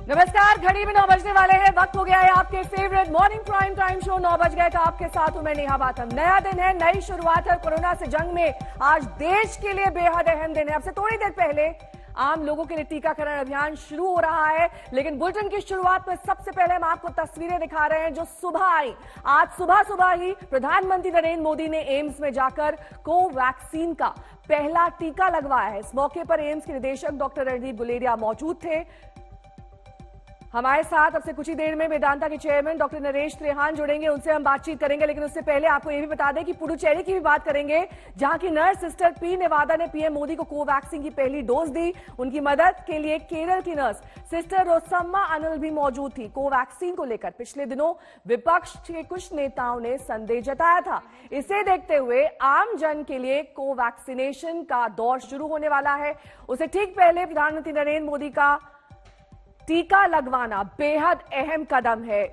नमस्कार, घड़ी में 9 बजने वाले हैं। वक्त हो गया है आपके favourite morning prime time show 9 बज गए का। आपके साथ हूं मैं नेहा बाथम। नया दिन है, नई शुरुआत है। कोरोना से जंग में आज देश के लिए बेहद अहम दिन है। अब से थोड़ी देर पहले आम लोगों के लिए टीकाकरण अभियान शुरू हो रहा है, लेकिन बुलेटिन की शुरुआत में सबसे पहले हम आपको तस्वीरें दिखा रहे हैं जो सुबह आई। आज सुबह ही प्रधानमंत्री नरेंद्र मोदी ने एम्स में जाकर कोवैक्सीन का पहला टीका लगवाया है। इस मौके पर एम्स के निदेशक डॉक्टर रणदीप गुलेरिया मौजूद थे। हमारे साथ अब से कुछ ही देर में वेदांता के चेयरमैन डॉक्टर नरेश त्रेहान जुड़ेंगे, उनसे हम बातचीत करेंगे। लेकिन उससे पहले आपको यह भी बता दें कि पुडुचेरी की भी बात करेंगे, जहां की नर्स सिस्टर पी नेवादा ने पीएम मोदी को कोवैक्सीन की पहली डोज दी। उनकी मदद के लिए केरल की नर्स सिस्टर रोसम्मा अनिल भी मौजूद थी। कोवैक्सीन को लेकर पिछले दिनों विपक्ष के कुछ नेताओं ने संदेह जताया था। इसे देखते हुए आम जन के लिए कोवैक्सीनेशन का दौर शुरू होने वाला है। उसे ठीक पहले प्रधानमंत्री नरेंद्र मोदी का टीका लगवाना बेहद अहम कदम है।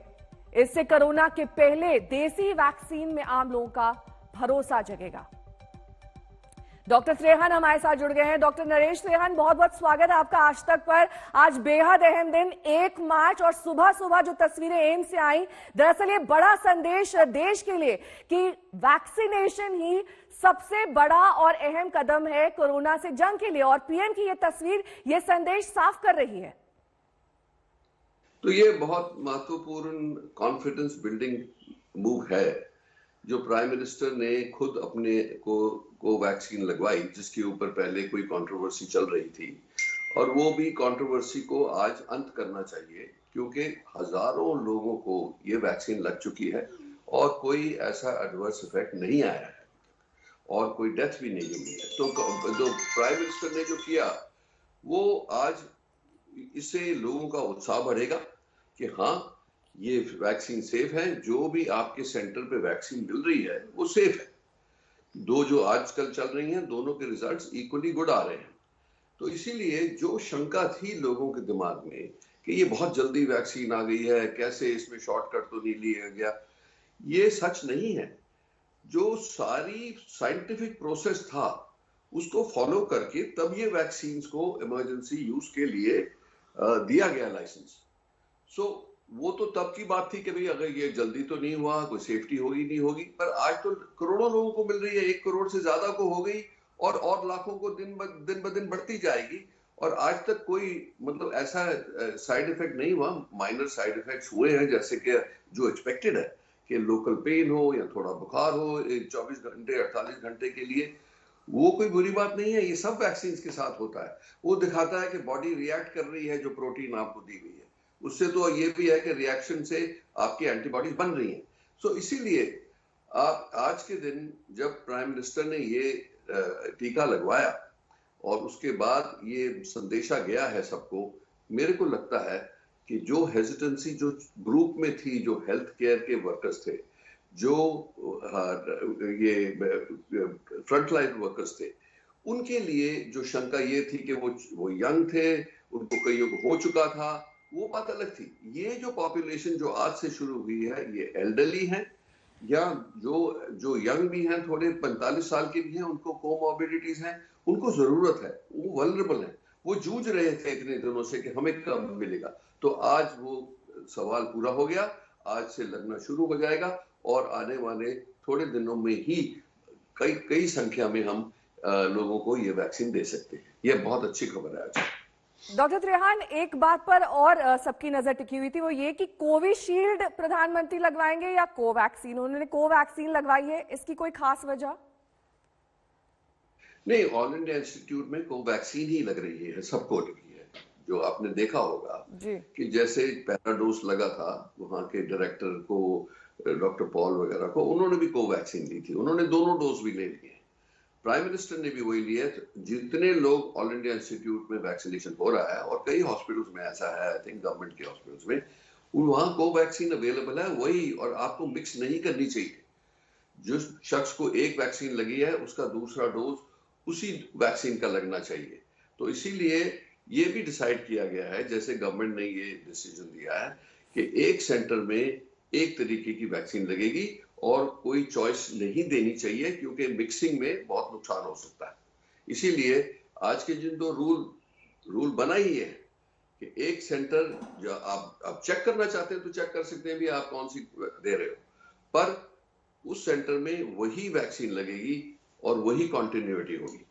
इससे कोरोना के पहले देसी वैक्सीन में आम लोगों का भरोसा जगेगा। डॉक्टर त्रेहान हमारे साथ जुड़ गए हैं। डॉक्टर नरेश त्रेहान, बहुत बहुत स्वागत है आपका आज तक पर। आज बेहद अहम दिन 1 मार्च और सुबह जो तस्वीरें एम्स से आई, दरअसल ये बड़ा संदेश देश के लिए कि वैक्सीनेशन ही सबसे बड़ा और अहम कदम है कोरोना से जंग के लिए। और पीएम की ये तस्वीर ये संदेश साफ कर रही है। तो ये बहुत महत्वपूर्ण कॉन्फिडेंस बिल्डिंग मूव है जो प्राइम मिनिस्टर ने खुद अपने को वैक्सीन लगवाई, जिसके ऊपर पहले कोई कंट्रोवर्सी चल रही थी। और वो भी कंट्रोवर्सी को आज अंत करना चाहिए, क्योंकि हजारों लोगों को ये वैक्सीन लग चुकी है और कोई ऐसा एडवर्स इफेक्ट नहीं आया है और कोई डेथ भी नहीं हुई है। तो जो प्राइम मिनिस्टर ने जो किया वो आज, इससे लोगों का उत्साह बढ़ेगा कि हाँ, ये वैक्सीन सेफ है। जो भी आपके सेंटर पे वैक्सीन मिल रही है वो सेफ है। दो जो आजकल चल रही हैं, दोनों के रिजल्ट्स इक्वली गुड आ रहे हैं। तो इसीलिए जो शंका थी लोगों के दिमाग में कि ये बहुत जल्दी वैक्सीन आ गई है, कैसे इसमें शॉर्टकट तो नहीं लिया गया, ये सच नहीं है। जो सारी साइंटिफिक प्रोसेस था उसको फॉलो करके तब ये वैक्सीन को इमरजेंसी यूज के लिए दिया गया लाइसेंस। सो वो तो तब की बात थी कि भाई अगर ये जल्दी तो नहीं हुआ, कोई सेफ्टी होगी नहीं होगी, पर आज तो करोड़ों लोगों को मिल रही है, 1 करोड़ से ज्यादा को हो गई और लाखों को दिन ब दिन बढ़ती जाएगी। और आज तक कोई मतलब ऐसा साइड इफेक्ट नहीं हुआ। माइनर साइड इफेक्ट्स हुए हैं, जैसे कि जो एक्सपेक्टेड है कि लोकल पेन हो या थोड़ा बुखार हो 24 घंटे 48 घंटे के लिए, वो कोई बुरी बात नहीं है। ये सब वैक्सीन के साथ होता है। वो दिखाता है कि बॉडी रिएक्ट कर रही है जो प्रोटीन आपको दी गई है उससे। तो ये भी है कि रिएक्शन से आपकी एंटीबॉडीज बन रही हैं। सो इसीलिए आप आज के दिन जब प्राइम मिनिस्टर ने ये टीका लगवाया और उसके बाद ये संदेशा गया है सबको, मेरे को लगता है कि जो हेजिटेंसी जो ग्रुप में थी, जो हेल्थ केयर के वर्कर्स थे, जो ये फ्रंटलाइन वर्कर्स थे, उनके लिए जो शंका ये थी कि वो यंग थे, उनको कईयों को हो चुका था, वो बात अलग थी। ये जो पॉपुलेशन जो आज से शुरू हुई है, ये एल्डरली हैं या जो यंग भी हैं, थोड़े 45 साल के भी हैं, उनको कोमॉर्बिडिटीज हैं, उनको जरूरत है, वो वल्नरेबल हैं। वो जूझ रहे थे इतने दिनों से कि हमें कब मिलेगा। तो आज वो सवाल पूरा हो गया, आज से लगना शुरू हो जाएगा और आने वाले थोड़े दिनों में ही कई संख्या में हम लोगों को ये वैक्सीन दे सकते हैं। ये बहुत अच्छी खबर है आज। डॉक्टर त्रेहान, एक बात पर और सबकी नजर टिकी हुई थी, वो ये कि कोविशील्ड प्रधानमंत्री लगवाएंगे या कोवैक्सीन। उन्होंने कोवैक्सीन लगवाई है, इसकी कोई खास वजह नहीं? ऑल इंडिया इंस्टीट्यूट में कोवैक्सीन ही लग रही है, सबको लगी है। जो आपने देखा होगा कि जैसे पहला डोज लगा था वहां के डायरेक्टर को, डॉक्टर पॉल वगैरह को, उन्होंने भी कोवैक्सीन ली थी, उन्होंने दोनों डोज भी ले लिए। प्राइम मिनिस्टर ने भी वही लिया। जितने लोग ऑल इंडिया इंस्टीट्यूट में वैक्सीनेशन हो रहा है, और कई हॉस्पिटल्स में ऐसा है, आई थिंक गवर्नमेंट के हॉस्पिटल्स में, वहां कोवैक्सीन अवेलेबल है वही। और आपको मिक्स नहीं करनी चाहिए। जिस शख्स को एक वैक्सीन लगी है उसका दूसरा डोज उसी वैक्सीन का लगना चाहिए। तो इसीलिए ये भी डिसाइड किया गया है, जैसे गवर्नमेंट ने ये डिसीजन दिया है कि एक सेंटर में एक तरीके की वैक्सीन लगेगी और कोई चॉइस नहीं देनी चाहिए, क्योंकि मिक्सिंग में बहुत नुकसान हो सकता है। इसीलिए आज के जिन दो रूल बना ही है कि एक सेंटर जो आप चेक करना चाहते हैं तो चेक कर सकते हैं भी आप कौन सी दे रहे हो, पर उस सेंटर में वही वैक्सीन लगेगी और वही कॉन्टिन्यूटी होगी।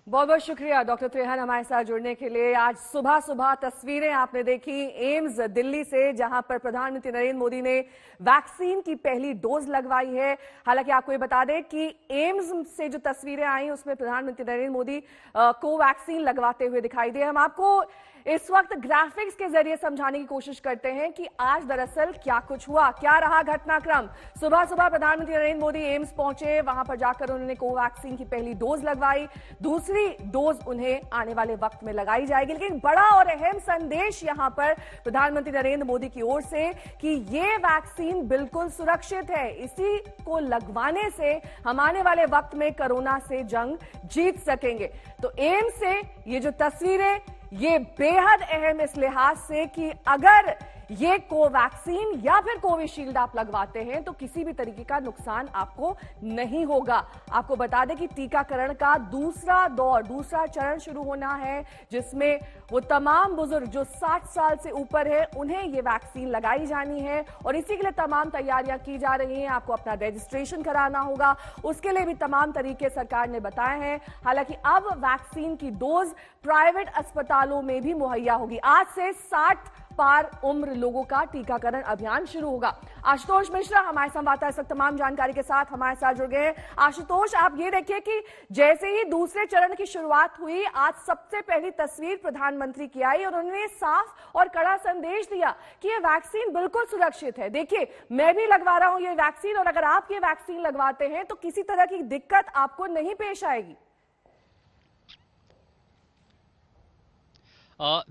बहुत बहुत शुक्रिया डॉक्टर त्रेहन हमारे साथ जुड़ने के लिए। आज सुबह सुबह तस्वीरें आपने देखी एम्स दिल्ली से, जहां पर प्रधानमंत्री नरेंद्र मोदी ने वैक्सीन की पहली डोज लगवाई है। हालांकि आपको ये बता दें कि एम्स से जो तस्वीरें आई उसमें प्रधानमंत्री नरेंद्र मोदी कोवैक्सीन लगवाते हुए दिखाई दिए। हम आपको इस वक्त ग्राफिक्स के जरिए समझाने की कोशिश करते हैं कि आज दरअसल क्या कुछ हुआ, क्या रहा घटनाक्रम। सुबह सुबह प्रधानमंत्री नरेंद्र मोदी एम्स पहुंचे, वहां पर जाकर उन्होंने कोवैक्सीन की पहली डोज लगवाई, दूसरी डोज उन्हें आने वाले वक्त में लगाई जाएगी। लेकिन बड़ा और अहम संदेश यहां पर प्रधानमंत्री नरेंद्र मोदी की ओर से कि ये वैक्सीन बिल्कुल सुरक्षित है, इसी को लगवाने से हम आने वाले वक्त में कोरोना से जंग जीत सकेंगे। तो एम्स से ये जो तस्वीरें, ये बेहद अहम इस लिहाज से कि अगर ये कोवैक्सीन या फिर कोविशील्ड आप लगवाते हैं तो किसी भी तरीके का नुकसान आपको नहीं होगा। आपको बता दें कि टीकाकरण का दूसरा दौर, दूसरा चरण शुरू होना है, जिसमें वो तमाम बुजुर्ग जो 60 साल से ऊपर है उन्हें ये वैक्सीन लगाई जानी है और इसी के लिए तमाम तैयारियां की जा रही हैं। आपको अपना रजिस्ट्रेशन कराना होगा, उसके लिए भी तमाम तरीके सरकार ने बताए हैं। हालांकि अब वैक्सीन की डोज प्राइवेट अस्पतालों में भी मुहैया होगी। आज से 60 पार उम्र लोगों का टीकाकरण अभियान शुरू होगा। आशुतोष मिश्रा हमारे संवाददाता इस वक्त तमाम जानकारी के साथ हमारे साथ जुड़ गए हैं। आशुतोष, आप ये देखिए कि जैसे ही दूसरे चरण की शुरुआत हुई, आज सबसे पहली तस्वीर प्रधानमंत्री की आई और उन्होंने साफ और कड़ा संदेश दिया कि ये वैक्सीन बिल्कुल सुरक्षित है। देखिए, मैं भी लगवा रहा हूं ये वैक्सीन और अगर आप ये वैक्सीन लगवाते हैं तो किसी तरह की दिक्कत आपको नहीं पेश आएगी।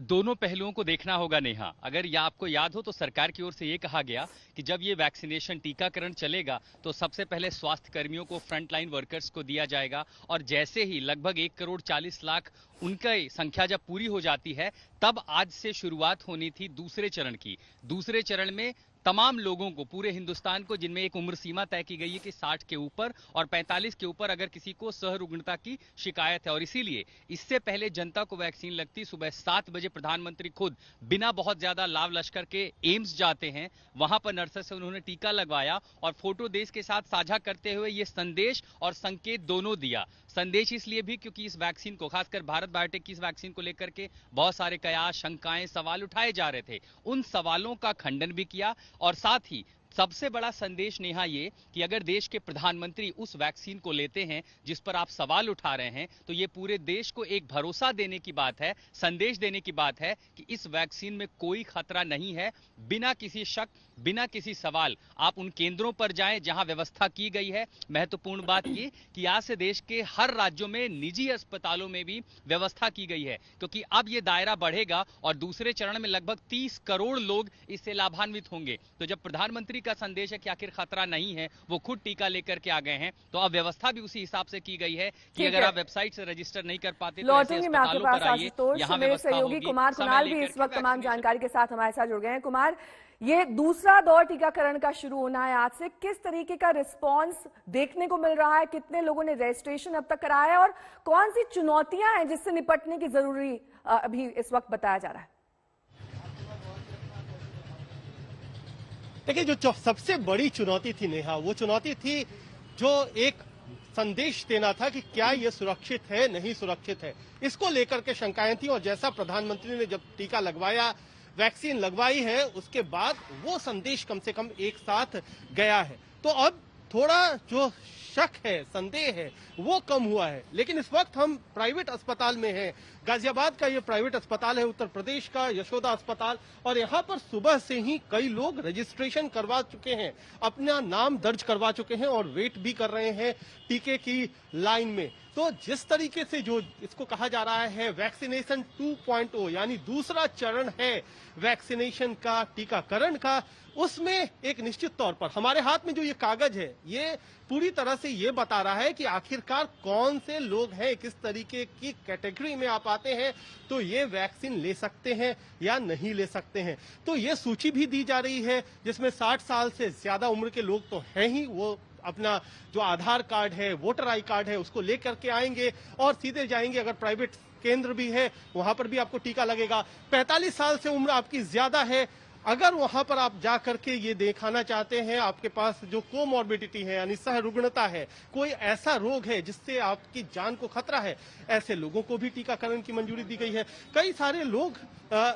दोनों पहलुओं को देखना होगा नेहा। अगर यह आपको याद हो तो सरकार की ओर से यह कहा गया कि जब ये वैक्सीनेशन टीकाकरण चलेगा तो सबसे पहले स्वास्थ्य कर्मियों को, फ्रंटलाइन वर्कर्स को दिया जाएगा और जैसे ही लगभग 1,40,00,000 उनकी संख्या जब पूरी हो जाती है तब आज से शुरुआत होनी थी दूसरे चरण की। दूसरे चरण में तमाम लोगों को, पूरे हिंदुस्तान को, जिनमें एक उम्र सीमा तय की गई है कि 60 के ऊपर और 45 के ऊपर अगर किसी को सहरुग्णता की शिकायत है, और इसीलिए इससे पहले जनता को वैक्सीन लगती सुबह 7 बजे प्रधानमंत्री खुद बिना बहुत ज्यादा लाव लश्कर के एम्स जाते हैं, वहां पर नर्सेस से उन्होंने टीका लगवाया और फोटो देश के साथ साझा करते हुए ये संदेश और संकेत दोनों दिया। संदेश इसलिए भी क्योंकि इस वैक्सीन को, खासकर भारत बायोटेक की इस वैक्सीन को लेकर के बहुत सारे कयास, शंकाएं, सवाल उठाए जा रहे थे। उन सवालों का खंडन भी किया और साथ ही सबसे बड़ा संदेश नेहा ये कि अगर देश के प्रधानमंत्री उस वैक्सीन को लेते हैं जिस पर आप सवाल उठा रहे हैं तो ये पूरे देश को एक भरोसा देने की बात है, संदेश देने की बात है कि इस वैक्सीन में कोई खतरा नहीं है। बिना किसी शक, बिना किसी सवाल आप उन केंद्रों पर जाएं जहां व्यवस्था की गई है। महत्वपूर्ण बात ये कि आज से देश के हर राज्यों में निजी अस्पतालों में भी व्यवस्था की गई है, क्योंकि अब ये दायरा बढ़ेगा और दूसरे चरण में लगभग 30 करोड़ लोग इससे लाभान्वित होंगे। तो जब प्रधानमंत्री का संदेश है कि आखिर खतरा नहीं है, वो खुद टीका लेकर के आ गए हैं, तो अब व्यवस्था भी उसी हिसाब से की गई है कि अगर आप वेबसाइट से रजिस्टर नहीं कर पाते तो ऐसे अस्पतालों पर आइए, यहाँ व्यवस्था होगी। कुमार कुणाल भी इस वक्त तमाम जानकारी के साथ हमारे साथ जुड़ गए हैं। कुमार, ये दूसरा दौर टीकाकरण का शुरू होना है आज से, किस तरीके का रिस्पांस देखने को मिल रहा है? कितने लोगों ने रजिस्ट्रेशन अब तक कराया है और कौन सी चुनौतियां हैं जिससे निपटने की जरूरी अभी इस वक्त बताया जा रहा है? देखिए, जो सबसे बड़ी चुनौती थी नेहा, वो चुनौती थी जो एक संदेश देना था कि क्या ये सुरक्षित है, नहीं सुरक्षित है, इसको लेकर के शंकाएं थी। और जैसा प्रधानमंत्री ने जब टीका लगवाया, वैक्सीन लगवाई है, उसके बाद वो संदेश कम से कम एक साथ गया है। तो अब थोड़ा जो शक है, संदेह है, वो कम हुआ है। लेकिन इस वक्त हम प्राइवेट अस्पताल में हैं। गाजियाबाद का ये प्राइवेट अस्पताल है, उत्तर प्रदेश का यशोदा अस्पताल, और यहाँ पर सुबह से ही कई लोग रजिस्ट्रेशन करवा चुके हैं, अपना नाम दर्ज करवा चुके हैं और वेट भी कर रहे हैं टीके की लाइन में। तो जिस तरीके से जो इसको कहा जा रहा है वैक्सीनेशन 2.0, यानी दूसरा चरण है वैक्सीनेशन का, टीकाकरण का, उसमें एक निश्चित तौर पर हमारे हाथ में जो ये कागज है, ये पूरी तरह से ये बता रहा है कि आखिरकार कौन से लोग हैं, किस तरीके की कैटेगरी में आप आते हैं तो ये वैक्सीन ले सकते हैं या नहीं ले सकते हैं। तो ये सूची भी दी जा रही है जिसमें 60 साल से ज्यादा उम्र के लोग तो हैं ही, वो अपना जो आधार कार्ड है, वोटर आई कार्ड है, उसको लेकर के आएंगे और सीधे जाएंगे। अगर प्राइवेट केंद्र भी है, वहां पर भी आपको टीका लगेगा। 45 साल से उम्र आपकी ज्यादा है, अगर वहां पर आप जा करके ये दिखाना चाहते हैं, आपके पास जो कोमॉर्बिडिटी है यानी सहरुग्णता है, कोई ऐसा रोग है जिससे आपकी जान को खतरा है, ऐसे लोगों को भी टीकाकरण की मंजूरी दी गई है। कई सारे लोग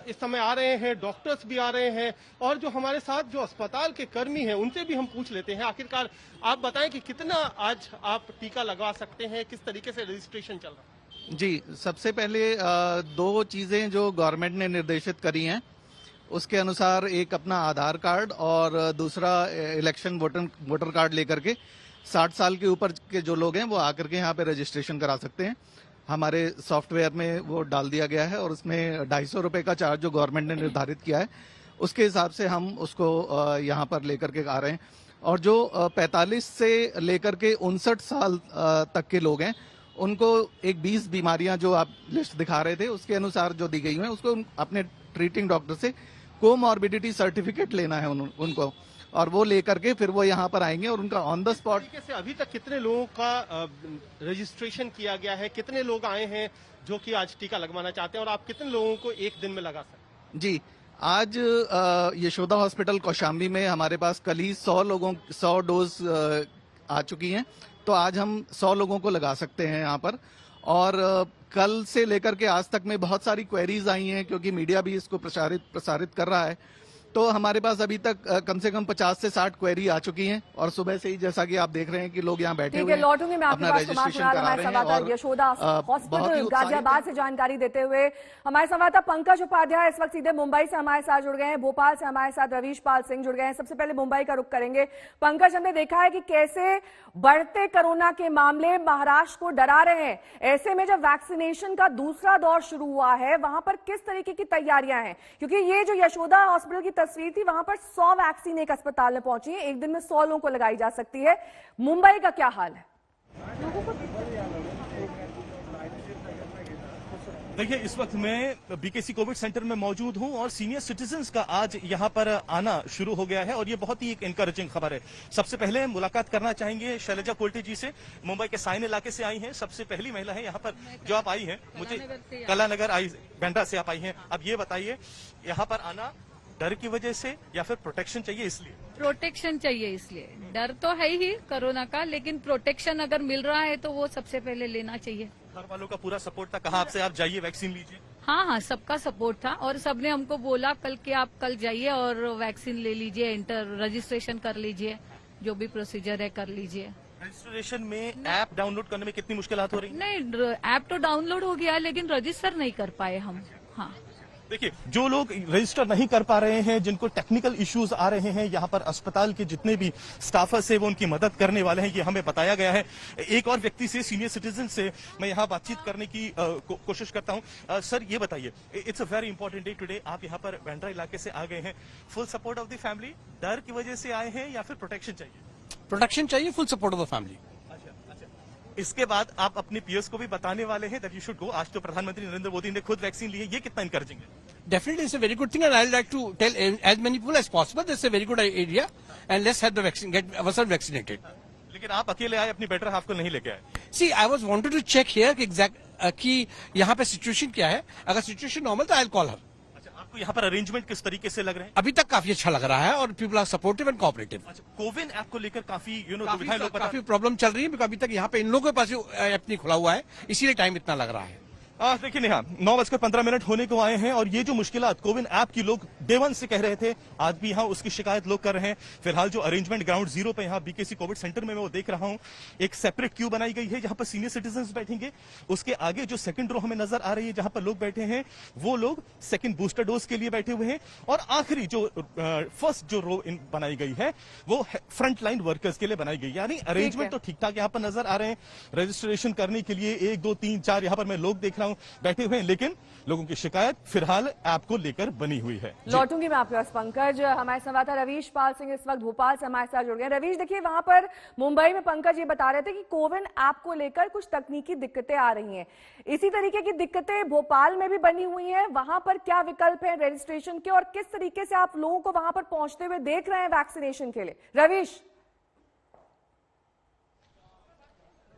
इस समय आ रहे हैं, डॉक्टर्स भी आ रहे हैं, और जो हमारे साथ जो अस्पताल के कर्मी हैं उनसे भी हम पूछ लेते हैं। आखिरकार आप बताएं कि कितना आज आप टीका लगवा सकते हैं, किस तरीके से रजिस्ट्रेशन चल रहा है? जी, सबसे पहले दो चीजें जो गवर्नमेंट ने निर्देशित करी हैं उसके अनुसार, एक अपना आधार कार्ड और दूसरा इलेक्शन वोटर कार्ड लेकर के 60 साल के ऊपर के जो लोग हैं वो आकर के यहाँ पे रजिस्ट्रेशन करा सकते हैं। हमारे सॉफ्टवेयर में वो डाल दिया गया है और उसमें 250 रुपए का चार्ज जो गवर्नमेंट ने निर्धारित किया है उसके हिसाब से हम उसको यहाँ पर लेकर के आ रहे हैं। और जो 45 से लेकर के 59 साल तक के लोग हैं उनको एक 20 बीमारियां जो आप लिस्ट दिखा रहे थे उसके अनुसार जो दी गई हैं उसको अपने ट्रीटिंग डॉक्टर से कोमॉर्बिडिटी सर्टिफिकेट लेना है उनको, और वो लेकर के फिर वो यहाँ पर आएंगे और उनका ऑन द स्पॉट। से अभी तक कितने लोगों का रजिस्ट्रेशन किया गया है, कितने लोग आए हैं जो कि आज टीका लगवाना चाहते हैं, और आप कितने लोगों को एक दिन में लगा सकते हैं? जी, आज यशोदा हॉस्पिटल कौशाम्बी में हमारे पास कल ही 100 डोज आ चुकी हैं, तो आज हम 100 लोगों को लगा सकते हैं यहाँ पर। और कल से लेकर के आज तक में बहुत सारी क्वेरीज आई हैं क्योंकि मीडिया भी इसको प्रसारित कर रहा है, तो हमारे पास अभी तक कम से कम 50 से 60 क्वेरी आ चुकी हैं और सुबह से ही जैसा कि आप देख रहे हैं कि लोग यहाँ बैठे हुए हैं, लौटूंगी मैं आपके अपना पास। रजिस्ट्रेशन करा रहे हैं और यशोदा हॉस्पिटल गाजियाबाद से जानकारी देते हुए हमारे संवाददाता पंकज उपाध्याय इस वक्त सीधे मुंबई से हमारे साथ जुड़ गए हैं, भोपाल से हमारे साथ रवीश पाल सिंह जुड़ गए हैं। सबसे पहले मुंबई का रुख करेंगे। पंकज, हमने देखा है कि कैसे बढ़ते कोरोना के मामले महाराष्ट्र को डरा रहे हैं, ऐसे में जब वैक्सीनेशन का दूसरा दौर शुरू हुआ है वहां पर किस तरीके की तैयारियां हैं? क्योंकि ये जो यशोदा हॉस्पिटल की तस्वीर थी, वहां पर 100 वैक्सीन एक अस्पताल में पहुंची है, एक दिन में 100 लोगों को लगाई जा सकती है। मुंबई का क्या हाल है? देखिए, इस वक्त मैं बीकेसी कोविड सेंटर में मौजूद हूं और सीनियर सिटीजन्स का आज यहां पर आना शुरू हो गया है और ये बहुत ही एक एनकरेजिंग खबर है। सबसे पहले मुलाकात करना चाहेंगे शैलजा कोल्टे जी से, मुंबई के साइन इलाके से आई हैं, सबसे पहली महिला है यहां पर जो आप आई हैं। मुझे कलानगर आई, बैंड्रा से आप आई हैं। अब ये बताइए, यहाँ पर आना डर की वजह से या फिर प्रोटेक्शन चाहिए इसलिए? प्रोटेक्शन चाहिए इसलिए। डर तो है ही कोरोना का, लेकिन प्रोटेक्शन अगर मिल रहा है तो वो सबसे पहले लेना चाहिए। घर वालों का पूरा सपोर्ट था, कहा आपसे आप जाइए वैक्सीन लीजिए? हाँ, सबका सपोर्ट था और सबने हमको बोला कल के आप कल जाइए और वैक्सीन ले लीजिए, रजिस्ट्रेशन कर लीजिए, जो भी प्रोसीजर है कर लीजिए। रजिस्ट्रेशन में ऐप डाउनलोड करने में कितनी मुश्किलात हो रही? नहीं, ऐप तो डाउनलोड हो गया लेकिन रजिस्टर नहीं कर पाए हम। हाँ, देखिए, जो लोग रजिस्टर नहीं कर पा रहे हैं, जिनको टेक्निकल इश्यूज आ रहे हैं, यहाँ पर अस्पताल के जितने भी स्टाफर्स है वो उनकी मदद करने वाले हैं, ये हमें बताया गया है। एक और व्यक्ति से, सीनियर सिटीजन से मैं यहाँ बातचीत करने की कोशिश करता हूँ। सर, ये बताइए, it's a very important day today, आप यहाँ पर बैंड्रा इलाके से आ गए हैं, full support of the family, डर की वजह से आए हैं या फिर प्रोटेक्शन चाहिए? प्रोटेक्शन चाहिए, full support of the family. इसके बाद आप अपने पीयर्स को भी बताने वाले हैं दैट यू शुड गो। आज तो प्रधानमंत्री नरेंद्र मोदी ने खुद वैक्सीन ली है, ये कितना इनकरेजिंग है? Definitely, it's a very good thing, and I'd like to tell as many people as possible. This is a very good idea, and let's have the vaccine, get ourselves vaccinated. लेकिन आप अकेले आए, अपनी better half को नहीं लेके आए? See, I was wanted to check here कि यहाँ पे सिचुएशन क्या है। अगर सिचुएशन नॉर्मल तो I'll call her. अच्छा, आपको यहाँ पर अरेंजमेंट किस तरीके से लग रहे हैं? अभी तक काफी अच्छा लग रहा है और people are supportive and cooperative. अच्छा, कोविन ऐप को लेकर काफी दुविधाएं लोग काफी प्रॉब्लम चल रही है, क्योंकि अभी तक यहाँ पे इन लोगों के पास ऐप नहीं खुला हुआ है, इसीलिए टाइम इतना लग रहा है। देखिए नेहा, 9:15 होने को आए हैं और ये जो मुश्किलात कोविन ऐप की लोग डे 1 से कह रहे थे, आज भी यहाँ उसकी शिकायत लोग कर रहे हैं। फिलहाल जो अरेंजमेंट ग्राउंड जीरो पे यहाँ बीकेसी कोविड सेंटर में मैं वो देख रहा हूँ, एक सेपरेट क्यू बनाई गई है जहां पर सीनियर सिटीजन बैठेंगे। उसके आगे जो सेकंड रो हमें नजर आ रही है जहां पर लोग बैठे हैं, वो लोग सेकंड बूस्टर डोज के लिए बैठे हुए हैं। और आखिरी जो फर्स्ट जो रो बनाई गई है वो फ्रंट लाइन वर्कर्स के लिए बनाई गई, यानी अरेंजमेंट तो ठीक ठाक यहाँ पर नजर आ रहे हैं। रजिस्ट्रेशन करने के लिए 1 2 3 4 यहाँ पर मैं लोग देख रहा हूँ बैठे हुए हैं, लेकिन लोगों की शिकायत फिलहाल ऐप को लेकर बनी हुई है। लौटूंगी मैं आपके पास पंकज। हमारे संवाददाता रवीश पाल सिंह इस वक्त भोपाल से हमारे साथ जुड़ गए। रवीश, देखिए वहां पर मुंबई में पंकज ये बता रहे थे कि कोविन ऐप को लेकर कुछ तकनीकी दिक्कतें आ रही हैं, इसी तरीके की दिक्कतें भोपाल में भी बनी हुई हैं। वहां पर क्या विकल्प है रजिस्ट्रेशन के और किस तरीके से आप लोगों को वहां पर पहुंचते हुए देख रहे हैं वैक्सीनेशन के लिए? रवीश।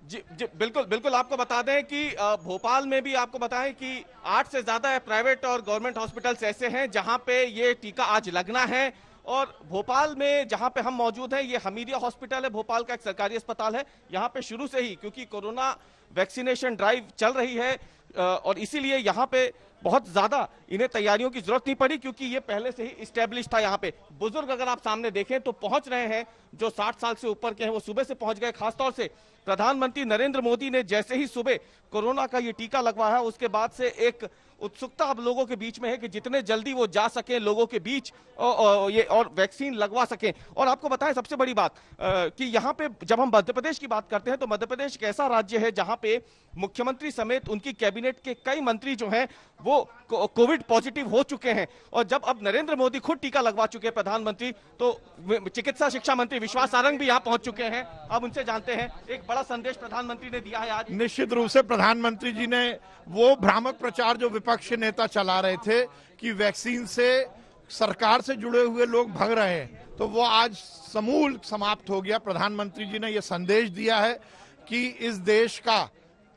जी जी बिल्कुल बिल्कुल। आपको बता दें कि भोपाल में भी आपको बताएं कि 8 से ज्यादा प्राइवेट और गवर्नमेंट हॉस्पिटल्स ऐसे हैं जहां पे ये टीका आज लगना है। और भोपाल में जहां पे हम मौजूद हैं, ये हमीदिया हॉस्पिटल है, भोपाल का एक सरकारी अस्पताल है। यहाँ पे शुरू से ही क्योंकि कोरोना वैक्सीनेशन ड्राइव चल रही है और इसीलिए यहाँ पे बहुत ज्यादा इन्हें तैयारियों की जरूरत नहीं पड़ी, क्योंकि ये पहले से ही स्टैब्लिश था। यहाँ पे बुजुर्ग अगर आप सामने देखें तो पहुंच रहे हैं, जो 60 साल से ऊपर के हैं वो सुबह से पहुंच गए। खासतौर से प्रधानमंत्री नरेंद्र मोदी ने जैसे ही सुबह कोरोना का ये टीका लगवाया, उसके बाद से एक उत्सुकता अब लोगों के बीच में है कि जितने जल्दी वो जा सके लोगों के बीच और वैक्सीन लगवा सकें। और आपको बताएं सबसे बड़ी बात कि यहाँ पे जब हम मध्य प्रदेश की बात करते हैं तो मध्य प्रदेश एक ऐसा राज्य है जहां पे मुख्यमंत्री समेत उनकी कैबिनेट के कई मंत्री जो हैं वो कोविड पॉजिटिव हो चुके हैं। और जब अब नरेंद्र मोदी खुद टीका लगवा चुके हैं प्रधानमंत्री, तो चिकित्सा शिक्षा मंत्री विश्वास सारंग भी यहाँ पहुंच चुके हैं। अब उनसे जानते हैं, एक बड़ा संदेश प्रधानमंत्री ने दिया है आज। निश्चित रूप से प्रधानमंत्री जी ने वो भ्रामक प्रचार जो विपक्ष नेता चला रहे थे कि वैक्सीन से सरकार से जुड़े हुए लोग भाग रहे हैं, तो वो आज समूल समाप्त हो गया। प्रधानमंत्री जी ने यह संदेश दिया है कि इस देश का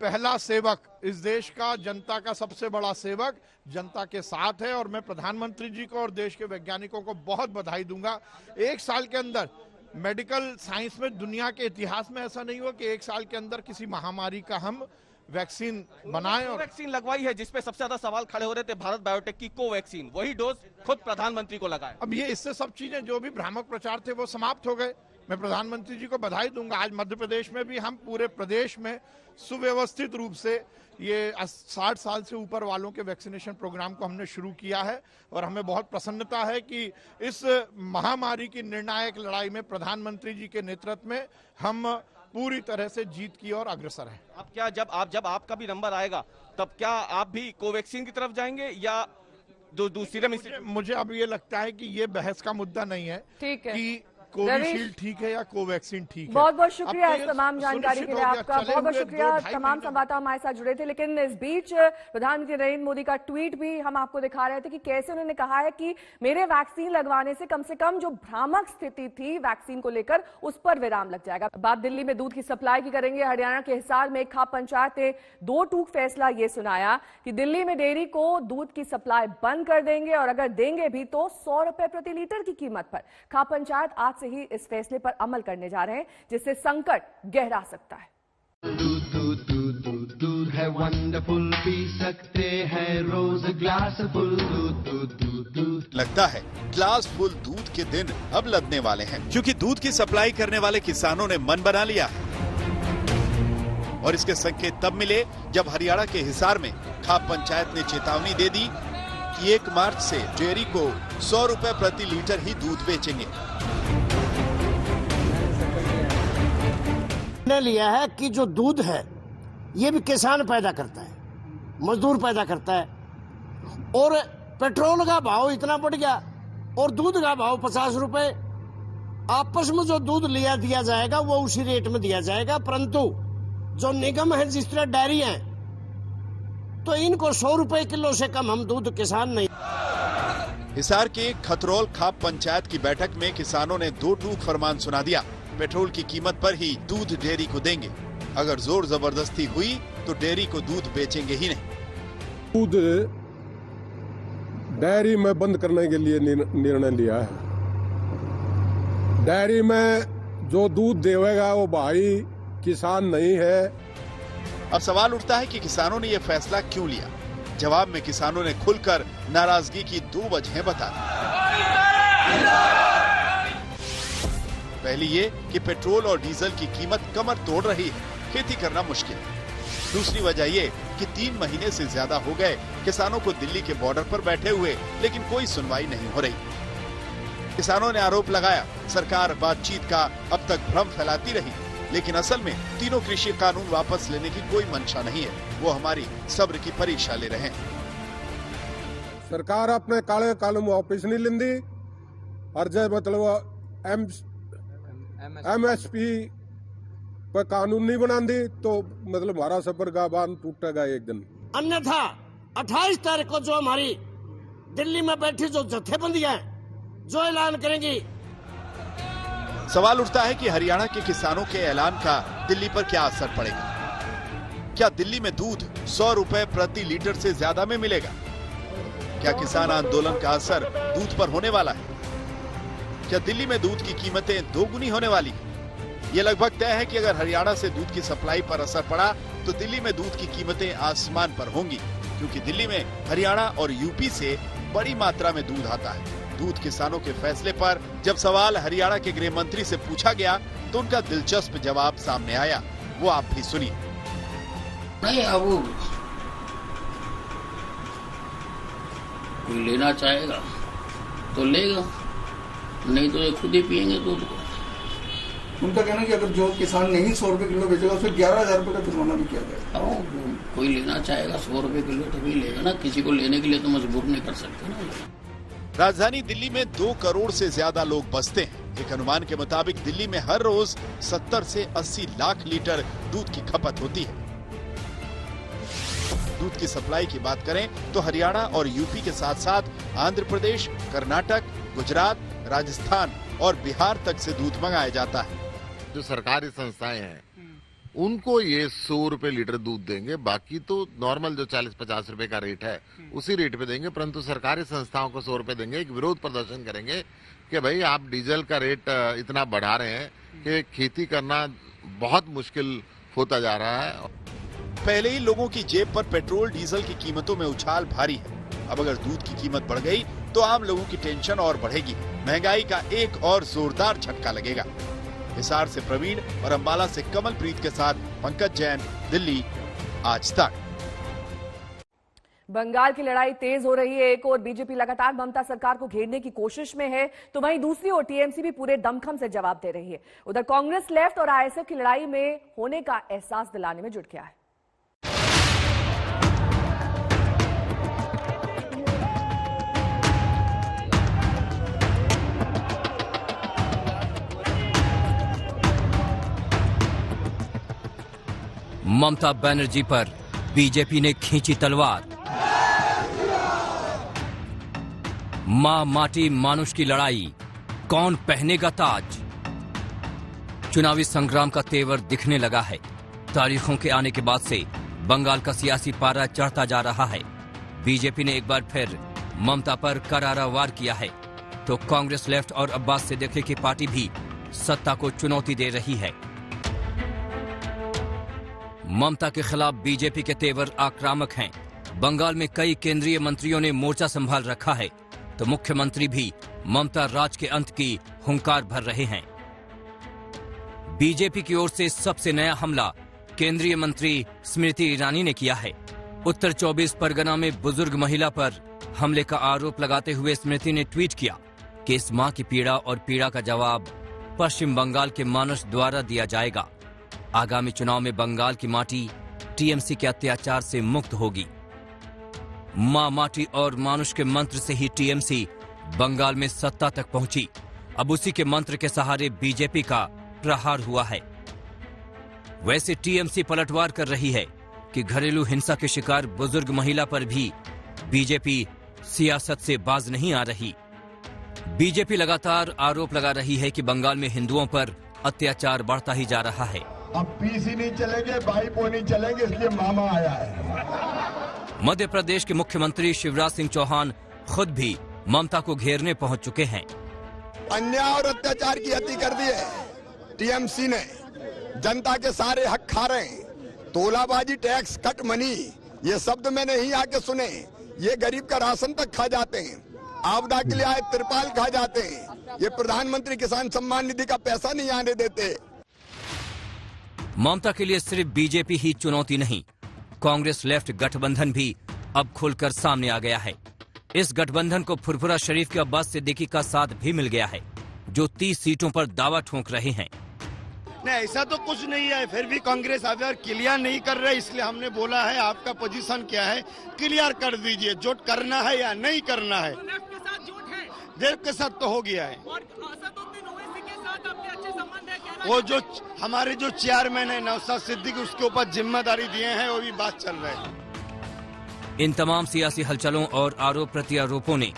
पहला सेवक, इस देश का जनता का सबसे बड़ा सेवक जनता के साथ है। और मैं प्रधानमंत्री जी को और देश के वैज्ञानिकों को बहुत बधाई दूंगा। एक साल के अंदर मेडिकल साइंस में दुनिया के इतिहास में ऐसा नहीं हुआ कि एक साल के अंदर किसी महामारी का हम वैक्सीन बनाएं। और वैक्सीन लगवाई है जिसपे सबसे ज्यादा सवाल खड़े हो रहे थे भारत बायोटेक की कोवैक्सीन, वही डोज खुद प्रधानमंत्री को लगाए। अब ये इससे सब चीजें जो भी भ्रामक प्रचार थे वो समाप्त हो गए। मैं प्रधानमंत्री जी को बधाई दूंगा। आज मध्य प्रदेश में भी हम पूरे प्रदेश में सुव्यवस्थित रूप से ये 60 साल से ऊपर वालों के वैक्सीनेशन प्रोग्राम को हमने शुरू किया है। और हमें बहुत प्रसन्नता है कि इस महामारी की निर्णायक लड़ाई में प्रधानमंत्री जी के नेतृत्व में हम पूरी तरह से जीत की ओर अग्रसर हैं। अब क्या जब आपका भी नंबर आएगा तब क्या आप भी कोवैक्सीन की तरफ जाएंगे या दूसरी? मुझे अब ये लगता है कि ये बहस का मुद्दा नहीं है कि कोविशील्ड ठीक है या कोवैक्सीन ठीक है। बहुत बहुत शुक्रिया इस तमाम जानकारी के लिए आपका। बहुत बहुत शुक्रिया। तमाम संवाददाता हमारे साथ जुड़े थे। लेकिन इस बीच प्रधानमंत्री नरेंद्र मोदी का ट्वीट भी हम आपको दिखा रहे थे कि कैसे उन्होंने कहा है कि मेरे वैक्सीन लगवाने से कम जो भ्रामक स्थिति थी वैक्सीन को लेकर उस पर विराम लग जाएगा। बात दिल्ली में दूध की सप्लाई की करेंगे। हरियाणा के हिसार में खाप पंचायत ने 2 टूक फैसला ये सुनाया कि दिल्ली में डेयरी को दूध की सप्लाई बंद कर देंगे और अगर देंगे भी तो 100 रुपए प्रति लीटर की कीमत पर। खाप पंचायत आज से ही इस फैसले पर अमल करने जा रहे हैं, जिससे संकट गहरा सकता है। दूध है वंडरफुल, पी सकते हैं रोज ग्लास फुल दूध। लगता है ग्लास फुल दूध के दिन अब लदने वाले हैं, क्योंकि दूध की सप्लाई करने वाले किसानों ने मन बना लिया है। और इसके संकेत तब मिले जब हरियाणा के हिसार में खाप पंचायत ने चेतावनी दे दी कि 1 मार्च से डेयरी को 100 रुपए प्रति लीटर ही दूध बेचेंगे। ने लिया है कि जो दूध है ये भी किसान पैदा करता है, मजदूर पैदा करता है, और पेट्रोल का भाव इतना बढ़ गया और दूध का भाव 50 रुपए। आपस में जो दूध लिया दिया जाएगा वो उसी रेट में दिया जाएगा, परंतु जो निगम है जिस तरह डेयरी है तो इनको 100 रुपए किलो से कम हम दूध किसान नहीं। हिसार के खतरौल खाप पंचायत की बैठक में किसानों ने 2 टूक फरमान सुना दिया। पेट्रोल की कीमत पर ही दूध डेयरी को देंगे। अगर जोर जबरदस्ती हुई तो डेयरी को दूध बेचेंगे ही नहीं। दूध डेयरी में बंद करने के लिए निर्णय लिया है। डेयरी में जो दूध देवेगा वो भाई किसान नहीं है। अब सवाल उठता है कि किसानों ने यह फैसला क्यों लिया। जवाब में किसानों ने खुलकर नाराजगी की 2 वजहें बता दी। पहली ये कि पेट्रोल और डीजल की कीमत कमर तोड़ रही है, खेती करना मुश्किल है। दूसरी वजह ये कि 3 महीने से ज्यादा हो गए किसानों को दिल्ली के बॉर्डर पर बैठे हुए, लेकिन कोई सुनवाई नहीं हो रही। किसानों ने आरोप लगाया सरकार बातचीत का अब तक भ्रम फैलाती रही, लेकिन असल में तीनों कृषि कानून वापस लेने की कोई मंशा नहीं है। वो हमारी सब्र की परीक्षा ले रहे हैं। सरकार अपने काले कानून वापस नहीं लेंदी और जय मतलब MSP पर कानून नहीं बनाती तो मतलब हमारा सफर का बांध टूटेगा एक दिन। अन्यथा 28 तारीख को जो हमारी दिल्ली में बैठी जो जत्थेबंदियां जो ऐलान करेंगी। सवाल उठता है कि हरियाणा के किसानों के ऐलान का दिल्ली पर क्या असर पड़ेगा? क्या दिल्ली में दूध 100 रुपए प्रति लीटर से ज्यादा में मिलेगा? क्या किसान आंदोलन का असर दूध पर होने वाला है? क्या दिल्ली में दूध की कीमतें दोगुनी होने वाली है? ये लगभग तय है कि अगर हरियाणा से दूध की सप्लाई पर असर पड़ा तो दिल्ली में दूध की कीमतें आसमान पर होंगी, क्योंकि दिल्ली में हरियाणा और यूपी से बड़ी मात्रा में दूध आता है। दूध किसानों के फैसले पर जब सवाल हरियाणा के गृह मंत्री से पूछा गया तो उनका दिलचस्प जवाब सामने आया, वो आप भी सुनिए। नहीं, अब कोई लेना चाहेगा तो लेगा, नहीं तो ये खुद ही पियेंगे दूध को। उनका कहना है कि अगर जो किसान नहीं 100 रुपए किलो बेचेगा उसे 11,000 रुपए का जुर्माना भी किया जाएगा। कोई लेना चाहेगा 100 रुपए किलो तो भी लेगा ना, किसी को लेने के लिए तो मजबूर नहीं कर सकते ना। राजधानी दिल्ली में 2 करोड़ से ज्यादा लोग बसते हैं। एक अनुमान के मुताबिक दिल्ली में हर रोज 70 से 80 लाख लीटर दूध की खपत होती है। दूध की सप्लाई की बात करें तो हरियाणा और यूपी के साथ साथ आंध्र प्रदेश, कर्नाटक, गुजरात, राजस्थान और बिहार तक से दूध मंगाया जाता है। जो सरकारी संस्थाएं हैं उनको ये 100 रुपए लीटर दूध देंगे, बाकी तो नॉर्मल जो 40-50 रुपए का रेट है उसी रेट पे देंगे, परंतु सरकारी संस्थाओं को 100 रुपए देंगे। एक विरोध प्रदर्शन करेंगे कि भाई आप डीजल का रेट इतना बढ़ा रहे हैं कि खेती करना बहुत मुश्किल होता जा रहा है। पहले ही लोगों की जेब पर पेट्रोल डीजल की कीमतों में उछाल भारी है, अब अगर दूध की कीमत बढ़ गई तो आम लोगों की टेंशन और बढ़ेगी। महंगाई का एक और जोरदार झटका लगेगा। हिसार से प्रवीण और अंबाला से कमलप्रीत के साथ पंकज जैन, दिल्ली, आज तक। बंगाल की लड़ाई तेज हो रही है। एक और बीजेपी लगातार ममता सरकार को घेरने की कोशिश में है, तो वहीं दूसरी ओर टीएमसी भी पूरे दमखम से जवाब दे रही है। उधर कांग्रेस लेफ्ट और आईएसएफ की लड़ाई में होने का एहसास दिलाने में जुट गया है। ममता बनर्जी पर बीजेपी ने खींची तलवार। मां माटी मानुष की लड़ाई, कौन पहनेगा ताज? चुनावी संग्राम का तेवर दिखने लगा है। तारीखों के आने के बाद से बंगाल का सियासी पारा चढ़ता जा रहा है। बीजेपी ने एक बार फिर ममता पर करारा वार किया है, तो कांग्रेस लेफ्ट और अब्बास सिद्दीकी की पार्टी भी सत्ता को चुनौती दे रही है। ममता के खिलाफ बीजेपी के तेवर आक्रामक हैं। बंगाल में कई केंद्रीय मंत्रियों ने मोर्चा संभाल रखा है, तो मुख्यमंत्री भी ममता राज के अंत की हुंकार भर रहे हैं। बीजेपी की ओर से सबसे नया हमला केंद्रीय मंत्री स्मृति ईरानी ने किया है। उत्तर 24 परगना में बुजुर्ग महिला पर हमले का आरोप लगाते हुए स्मृति ने ट्वीट किया कि इस मां की पीड़ा और पीड़ा का जवाब पश्चिम बंगाल के मानुष द्वारा दिया जाएगा। आगामी चुनाव में बंगाल की माटी टीएमसी के अत्याचार से मुक्त होगी। मां माटी और मानुष के मंत्र से ही टीएमसी बंगाल में सत्ता तक पहुंची। अब उसी के मंत्र के सहारे बीजेपी का प्रहार हुआ है। वैसे टीएमसी पलटवार कर रही है कि घरेलू हिंसा के शिकार बुजुर्ग महिला पर भी बीजेपी सियासत से बाज नहीं आ रही। बीजेपी लगातार आरोप लगा रही है कि बंगाल में हिंदुओं पर अत्याचार बढ़ता ही जा रहा है। अब पीसी नहीं चलेंगे, भाईपो नहीं चलेंगे, इसलिए मामा आया है। मध्य प्रदेश के मुख्यमंत्री शिवराज सिंह चौहान खुद भी ममता को घेरने पहुंच चुके हैं। अन्याय और अत्याचार की अति कर दी है टीएमसी ने। जनता के सारे हक खा रहे हैं। तोलाबाजी, टैक्स कट मनी, ये शब्द मैंने नहीं आके सुने। ये गरीब का राशन तक खा जाते हैं। आपदा के लिए आए तिरपाल खा जाते हैं। ये प्रधानमंत्री किसान सम्मान निधि का पैसा नहीं आने देते। ममता के लिए सिर्फ बीजेपी ही चुनौती नहीं, कांग्रेस लेफ्ट गठबंधन भी अब खुलकर सामने आ गया है। इस गठबंधन को फुरफुरा शरीफ के अब्बास सिद्दीकी का साथ भी मिल गया है, जो 30 सीटों पर दावा ठोक रहे हैं। नहीं, ऐसा तो कुछ नहीं है, फिर भी कांग्रेस अगर क्लियर नहीं कर रहे, इसलिए हमने बोला है आपका पोजीशन क्या है, क्लियर कर दीजिए। जोट करना है या नहीं करना है। देव के साथ तो हो गया है। वो जो हमारे जो चेयरमैन है नौशाद सिद्दीकी, उसके ऊपर जिम्मेदारी दिए हैं, वो भी बात चल रही है। इन तमाम सियासी हलचलों और आरोप प्रत्यारोपों ने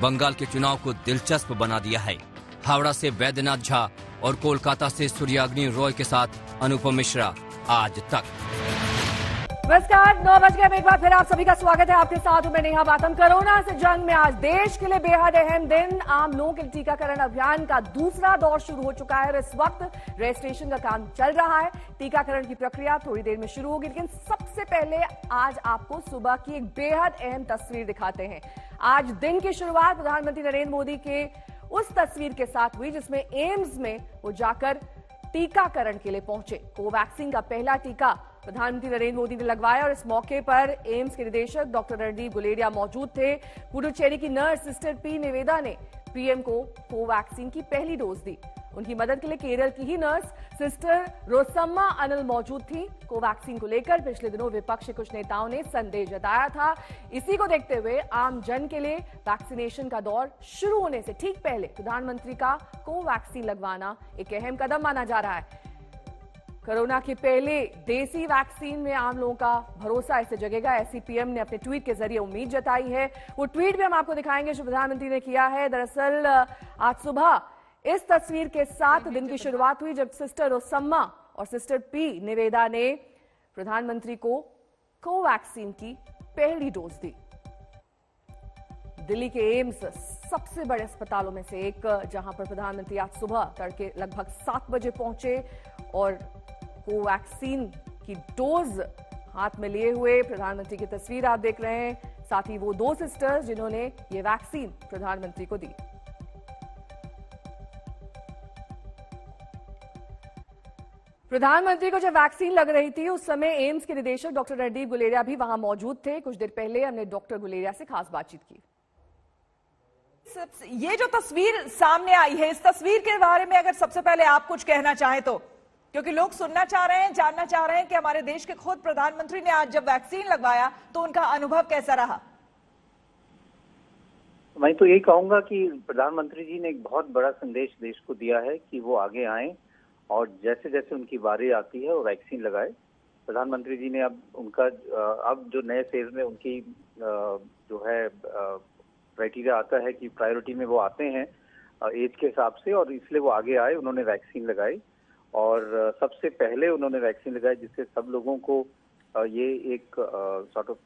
बंगाल के चुनाव को दिलचस्प बना दिया है। हावड़ा से वैद्यनाथ झा और कोलकाता से सूर्याग्नि रॉय के साथ अनुपम मिश्रा, आज तक। नमस्कार, 9 बज गए। एक बार फिर आप सभी का स्वागत है। आपके साथ हूं मैं नेहा बातम। कोरोना से जंग में आज देश के लिए बेहद अहम दिन। आम लोगों के टीकाकरण अभियान का दूसरा दौर शुरू हो चुका है और इस वक्त रजिस्ट्रेशन का काम चल रहा है। टीकाकरण की प्रक्रिया थोड़ी देर में शुरू होगी, लेकिन सबसे पहले आज आपको सुबह की एक बेहद अहम तस्वीर दिखाते हैं। आज दिन की शुरुआत प्रधानमंत्री नरेंद्र मोदी के उस तस्वीर के साथ हुई जिसमें एम्स में वो जाकर टीकाकरण के लिए पहुंचे। कोवैक्सीन का पहला टीका प्रधानमंत्री नरेंद्र मोदी ने लगवाया और इस मौके पर एम्स के निदेशक डॉक्टर रणदीप गुलेरिया मौजूद थे। पुडुचेरी की नर्स सिस्टर पी निवेदा ने पीएम को कोवैक्सीन की पहली डोज दी। उनकी मदद के लिए केरल की ही नर्स सिस्टर रोसम्मा अनिल मौजूद थी। कोवैक्सीन को लेकर पिछले दिनों विपक्ष के कुछ नेताओं ने संदेह जताया था। इसी को देखते हुए आम जन के लिए वैक्सीनेशन का दौर शुरू होने से ठीक पहले प्रधानमंत्री का कोवैक्सीन लगवाना एक अहम कदम माना जा रहा है। कोरोना के पहले देसी वैक्सीन में आम लोगों का भरोसा इससे जगेगा, ऐसी पीएम ने अपने ट्वीट के जरिए उम्मीद जताई है। वो ट्वीट भी हम आपको दिखाएंगे जो प्रधानमंत्री ने किया है। दरअसल आज सुबह इस तस्वीर के साथ दिन की शुरुआत हुई जब सिस्टर रोसम्मा और सिस्टर पी निवेदा ने प्रधानमंत्री को कोवैक्सीन की पहली डोज दी। दिल्ली के एम्स सबसे बड़े अस्पतालों में से एक, जहां पर प्रधानमंत्री आज सुबह तड़के लगभग 7 बजे पहुंचे और कोवैक्सीन की डोज हाथ में लिए हुए प्रधानमंत्री की तस्वीर आप देख रहे हैं। साथ ही वो 2 सिस्टर्स जिन्होंने ये वैक्सीन प्रधानमंत्री को दी। प्रधानमंत्री को जब वैक्सीन लग रही थी उस समय एम्स के निदेशक डॉक्टर रणदीप गुलेरिया भी वहां मौजूद थे। कुछ देर पहले हमने डॉक्टर गुलेरिया से खास बातचीत की। ये जो तस्वीर सामने आई है, इस तस्वीर के बारे में अगर सबसे पहले आप कुछ कहना चाहें तो, क्योंकि लोग सुनना चाह रहे हैं, जानना चाह रहे हैं कि हमारे देश के खुद प्रधानमंत्री ने आज जब वैक्सीन लगवाया तो उनका अनुभव कैसा रहा। मैं तो यही कहूंगा कि प्रधानमंत्री जी ने एक बहुत बड़ा संदेश देश को दिया है कि वो आगे आए और जैसे जैसे उनकी बारी आती है वो वैक्सीन लगाए। प्रधानमंत्री जी ने अब जो नए फेज में उनकी जो है क्राइटेरिया आता है कि प्रायोरिटी में वो आते हैं एज के हिसाब से, और इसलिए वो आगे आए, उन्होंने वैक्सीन लगाई और सबसे पहले उन्होंने वैक्सीन लगाई जिससे सब लोगों को ये एक सॉर्ट ऑफ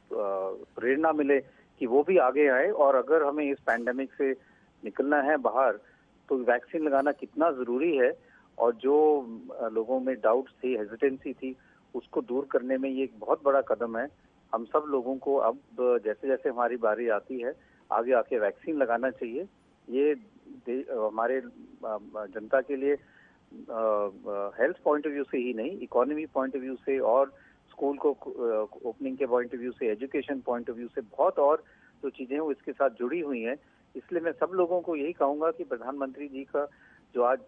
प्रेरणा मिले कि वो भी आगे आए। और अगर हमें इस पैंडेमिक से निकलना है बाहर तो वैक्सीन लगाना कितना जरूरी है, और जो लोगों में डाउट्स थी, हेजिटेंसी थी, उसको दूर करने में ये एक बहुत बड़ा कदम है। हम सब लोगों को अब जैसे जैसे हमारी बारी आती है आगे आके वैक्सीन लगाना चाहिए। ये हमारे जनता के लिए हेल्थ पॉइंट ऑफ व्यू से ही नहीं, इकोनॉमी पॉइंट ऑफ व्यू से और स्कूल को ओपनिंग के पॉइंट ऑफ व्यू से, एजुकेशन पॉइंट ऑफ व्यू से बहुत और जो चीजें हैं वो इसके साथ जुड़ी हुई हैं। इसलिए मैं सब लोगों को यही कहूंगा कि प्रधानमंत्री जी का जो आज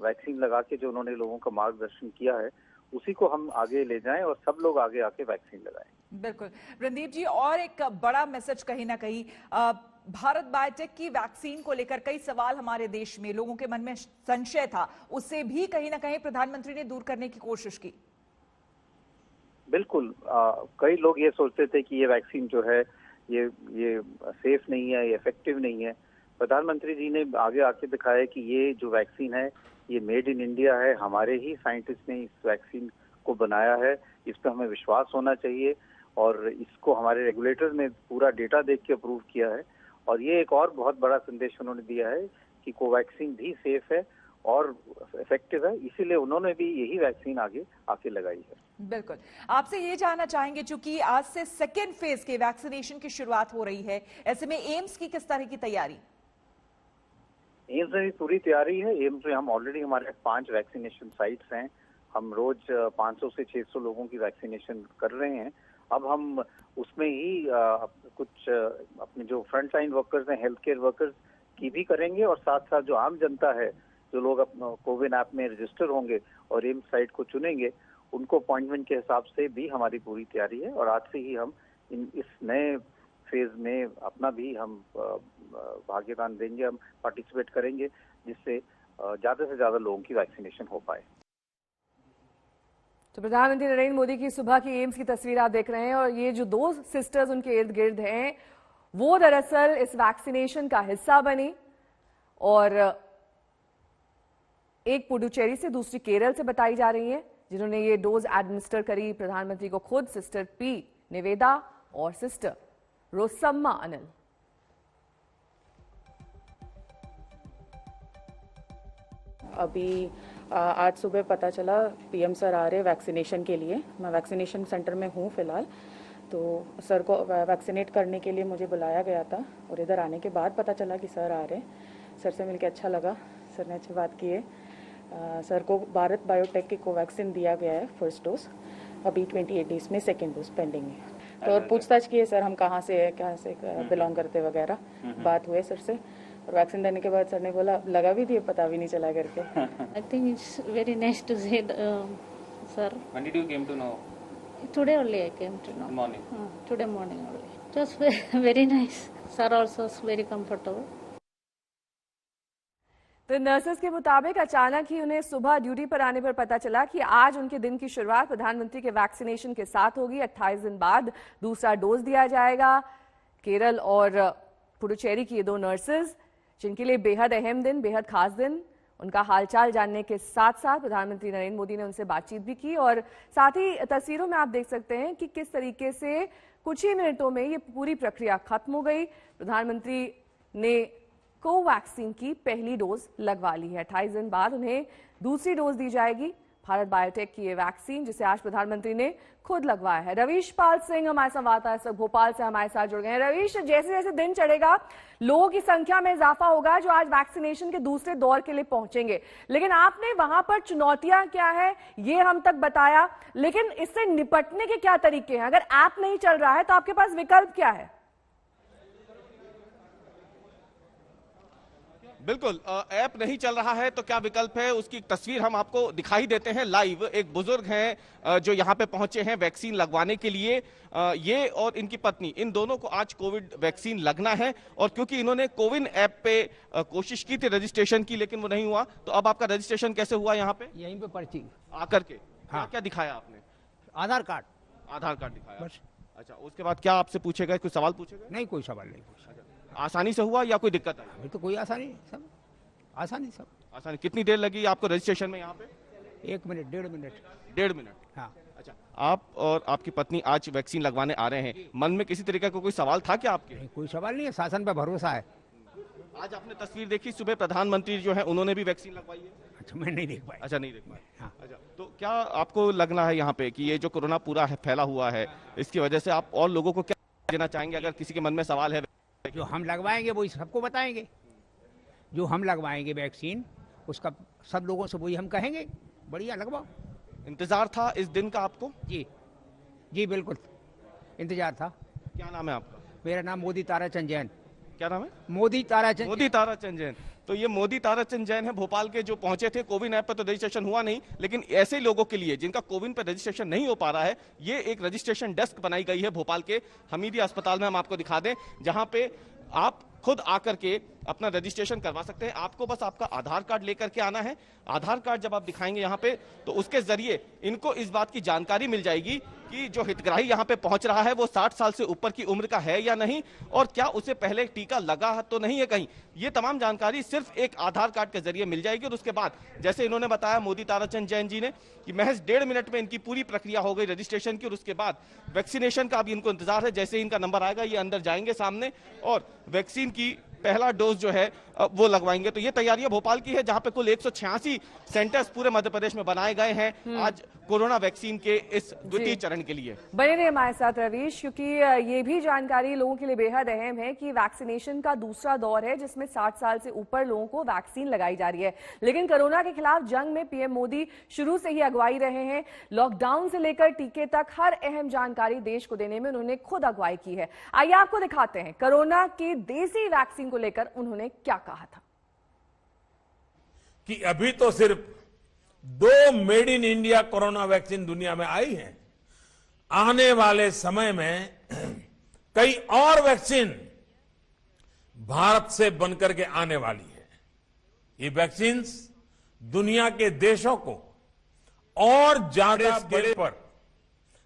वैक्सीन लगा के जो उन्होंने लोगों का मार्गदर्शन किया है उसी को हम आगे ले जाएं और सब लोग आगे आके वैक्सीन लगाएं। बिल्कुल रणदीप जी, और एक बड़ा मैसेज कहीं ना कहीं भारत बायोटेक की वैक्सीन को लेकर कई सवाल हमारे देश में लोगों के मन में संशय था, उससे भी कहीं ना कहीं प्रधानमंत्री ने दूर करने की कोशिश की। बिल्कुल, कई लोग ये सोचते थे कि ये वैक्सीन जो है ये सेफ नहीं है, ये इफेक्टिव नहीं है। प्रधानमंत्री जी ने आगे आके दिखाया कि ये जो वैक्सीन है ये मेड इन इंडिया है, हमारे ही साइंटिस्ट ने इस वैक्सीन को बनाया है, इस पर हमें विश्वास होना चाहिए और इसको हमारे रेगुलेटर ने पूरा डेटा देख के अप्रूव किया है। और ये एक और बहुत बड़ा संदेश उन्होंने दिया है कि कोवैक्सीन भी सेफ है और इफेक्टिव है, इसीलिए उन्होंने भी यही वैक्सीन आगे आके लगाई है। बिल्कुल, आपसे ये जानना चाहेंगे चूंकि आज से सेकेंड फेज के वैक्सीनेशन की शुरुआत हो रही है, ऐसे में एम्स की किस तरह की तैयारी? एम्स में भी पूरी तैयारी है। एम्स में हम ऑलरेडी हमारे 5 वैक्सीनेशन साइट्स हैं, हम रोज 500 से 600 लोगों की वैक्सीनेशन कर रहे हैं। अब हम उसमें ही कुछ अपने जो फ्रंट लाइन वर्कर्स हैं, हेल्थ केयर वर्कर्स की भी करेंगे और साथ साथ जो आम जनता है, जो लोग अपना कोविन ऐप में रजिस्टर होंगे और एम्स साइट को चुनेंगे, उनको अपॉइंटमेंट के हिसाब से भी हमारी पूरी तैयारी है। और आज से ही हम इस नए फेज में अपना भी हम भागीदार देंगे, हम पार्टिसिपेट करेंगे जिससे ज्यादा से ज्यादा लोगों की वैक्सीनेशन हो पाए। तो प्रधानमंत्री नरेंद्र मोदी की सुबह की एम्स की तस्वीर आप देख रहे हैं और ये जो 2 सिस्टर्स उनके इर्द गिर्द हैं वो दरअसल इस वैक्सीनेशन का हिस्सा बनी और एक पुडुचेरी से, दूसरी केरल से बताई जा रही है, जिन्होंने ये डोज एडमिनिस्टर करी प्रधानमंत्री को खुद, सिस्टर पी निवेदा और सिस्टर रोसम्मा अनिल। अभी आज सुबह पता चला पीएम सर आ रहे वैक्सीनेशन के लिए। मैं वैक्सीनेशन सेंटर में हूँ फिलहाल, तो सर को वैक्सीनेट करने के लिए मुझे बुलाया गया था और इधर आने के बाद पता चला कि सर आ रहे हैं। सर से मिलकर अच्छा लगा, सर ने अच्छी बात की है। सर को भारत बायोटेक की कोवैक्सीन दिया गया है फर्स्ट डोज, अभी 28 डेज में सेकेंड डोज पेंडिंग है। तो और पूछताछ की है सर हम कहाँ से बिलोंग करते वगैरह, बात हुए सर से। और वैक्सीन देने के बाद सर ने बोला लगा भी दिए, पता भी नहीं चला करके। I think it's very nice to say sir. When did you came to know? Today only I came to know. Morning. Today morning only. It was very nice. Sir also is very comfortable. तो nurses के मुताबिक अचानक ही उन्हें सुबह duty पर आने पर पता चला कि आज उनके दिन की शुरुआत प्रधानमंत्री के वैक्सीनेशन के साथ होगी। 28 दिन बाद दूसरा डोज दिया जाएगा। केरल और पुडुचेरी की ये दो नर्सेस, जिनके लिए बेहद अहम दिन, बेहद खास दिन, उनका हालचाल जानने के साथ साथ प्रधानमंत्री नरेंद्र मोदी ने उनसे बातचीत भी की। और साथ ही तस्वीरों में आप देख सकते हैं कि किस तरीके से कुछ ही मिनटों में ये पूरी प्रक्रिया खत्म हो गई। प्रधानमंत्री ने कोवैक्सीन की पहली डोज लगवा ली है। 28 दिन बाद उन्हें दूसरी डोज दी जाएगी भारत बायोटेक की ये वैक्सीन, जिसे आज प्रधानमंत्री ने खुद लगवाया है। रवीश पाल सिंह हमारे संवाददाता भोपाल से हमारे साथ जुड़ गए हैं। रवीश, जैसे जैसे दिन चढ़ेगा लोगों की संख्या में इजाफा होगा जो आज वैक्सीनेशन के दूसरे दौर के लिए पहुंचेंगे, लेकिन आपने वहां पर चुनौतियां क्या है ये हम तक बताया, लेकिन इससे निपटने के क्या तरीके हैं? अगर ऐप नहीं चल रहा है तो आपके पास विकल्प क्या है? बिल्कुल, ऐप नहीं चल रहा है तो क्या विकल्प है, उसकी तस्वीर हम आपको दिखाई देते हैं लाइव। एक बुजुर्ग हैं जो यहाँ पे पहुंचे हैं वैक्सीन लगवाने के लिए। ये और इनकी पत्नी, इन दोनों को आज कोविड वैक्सीन लगना है। और क्योंकि इन्होंने कोविन ऐप पे कोशिश की थी रजिस्ट्रेशन की, लेकिन वो नहीं हुआ, तो अब आपका रजिस्ट्रेशन कैसे हुआ यहाँ पे? यहीं पे पर्ची आकर के। हाँ। क्या दिखाया आपने? आधार कार्ड। आधार कार्ड दिखाया बस। अच्छा, उसके बाद क्या आपसे पूछे गए, कुछ सवाल पूछे गए? नहीं, कोई सवाल नहीं पूछा। आसानी से हुआ या कोई दिक्कत आई? अभी तो कोई आसानी, सब आसानी, सब आसानी। कितनी देर लगी आपको रजिस्ट्रेशन में यहाँ पे? 1 मिनट, 1.5 मिनट। 1.5 मिनट। हाँ। अच्छा, आप और आपकी पत्नी आज वैक्सीन लगवाने आ रहे हैं, मन में किसी तरीके का कोई सवाल था क्या आपके? नहीं, कोई सवाल नहीं है, शासन पे भरोसा है। आज आपने तस्वीर देखी, सुबह प्रधानमंत्री जो है उन्होंने भी वैक्सीन लगवाई है। अच्छा, मैं नहीं देख पाया। अच्छा, नहीं देख पाया। हाँ। अच्छा, तो क्या आपको लगना है यहाँ पे कि ये जो कोरोना पूरा है फैला हुआ है, इसकी वजह से आप और लोगों को क्या देना चाहेंगे? अगर किसी के मन में सवाल है, जो हम लगवाएंगे वो सबको बताएंगे। जो हम लगवाएंगे वैक्सीन, उसका सब लोगों से वही हम कहेंगे, बढ़िया लगवाओ। इंतजार था इस दिन का आपको? जी जी, बिल्कुल इंतजार था। क्या नाम है आपका? मेरा नाम मोदी ताराचंद जैन। क्या नाम है? मोदी ताराचंद। मोदी ताराचंद जैन। तो ये मोदी ताराचंद जैन है भोपाल के, जो पहुंचे थे। कोविन ऐप पर तो रजिस्ट्रेशन हुआ नहीं, लेकिन ऐसे लोगों के लिए जिनका कोविन पर रजिस्ट्रेशन नहीं हो पा रहा है, ये एक रजिस्ट्रेशन डेस्क बनाई गई है भोपाल के हमीदिया अस्पताल में। हम आपको दिखा दें, जहां पे आप खुद आकर के अपना रजिस्ट्रेशन करवा सकते हैं। आपको बस आपका आधार कार्ड लेकर के आना है। आधार कार्ड जब आप दिखाएंगे यहाँ पे, तो उसके जरिए इनको इस बात की जानकारी मिल जाएगी कि जो हितग्राही यहाँ पे पहुंच रहा है वो 60 साल से ऊपर की उम्र का है या नहीं, और क्या उसे पहले टीका लगा तो नहीं है कहीं। ये तमाम जानकारी सिर्फ एक आधार कार्ड के जरिए मिल जाएगी। और उसके बाद, जैसे इन्होंने बताया मोदी ताराचंद जैन जी ने, कि महज 1.5 मिनट में इनकी पूरी प्रक्रिया हो गई रजिस्ट्रेशन की। और उसके बाद वैक्सीनेशन का अभी इनको इंतजार है। जैसे ही इनका नंबर आएगा, ये अंदर जाएंगे सामने और वैक्सीन की पहला डोज जो है वो लगवाएंगे। तो ये तैयारियां भोपाल की है, जहां पे कुल 186 सेंटर्स पूरे मध्य प्रदेश में बनाए गए हैं आज कोरोना वैक्सीन के इस द्वितीय चरण के लिए। बने रहिए हमारे साथ रवीश, क्योंकि ये भी जानकारी लोगों के लिए बेहद अहम है कि वैक्सीनेशन का दूसरा दौर है, जिसमें 60 साल से ऊपर लोगों को वैक्सीन लगाई जा रही है। लेकिन कोरोना के खिलाफ जंग में पीएम मोदी शुरू से ही अगुवाई रहे हैं। लॉकडाउन से लेकर टीके तक हर अहम जानकारी देश को देने में उन्होंने खुद अगुवाई की है। आइए आपको दिखाते हैं कोरोना की देसी वैक्सीन को लेकर उन्होंने क्या कहा था। कि अभी तो सिर्फ 2 made in India corona vaccine दुनिया में आई है, आने वाले समय में कई और वैक्सीन भारत से बनकर के आने वाली है। ये वैक्सीन दुनिया के देशों को और ज्यादा स्केल पर,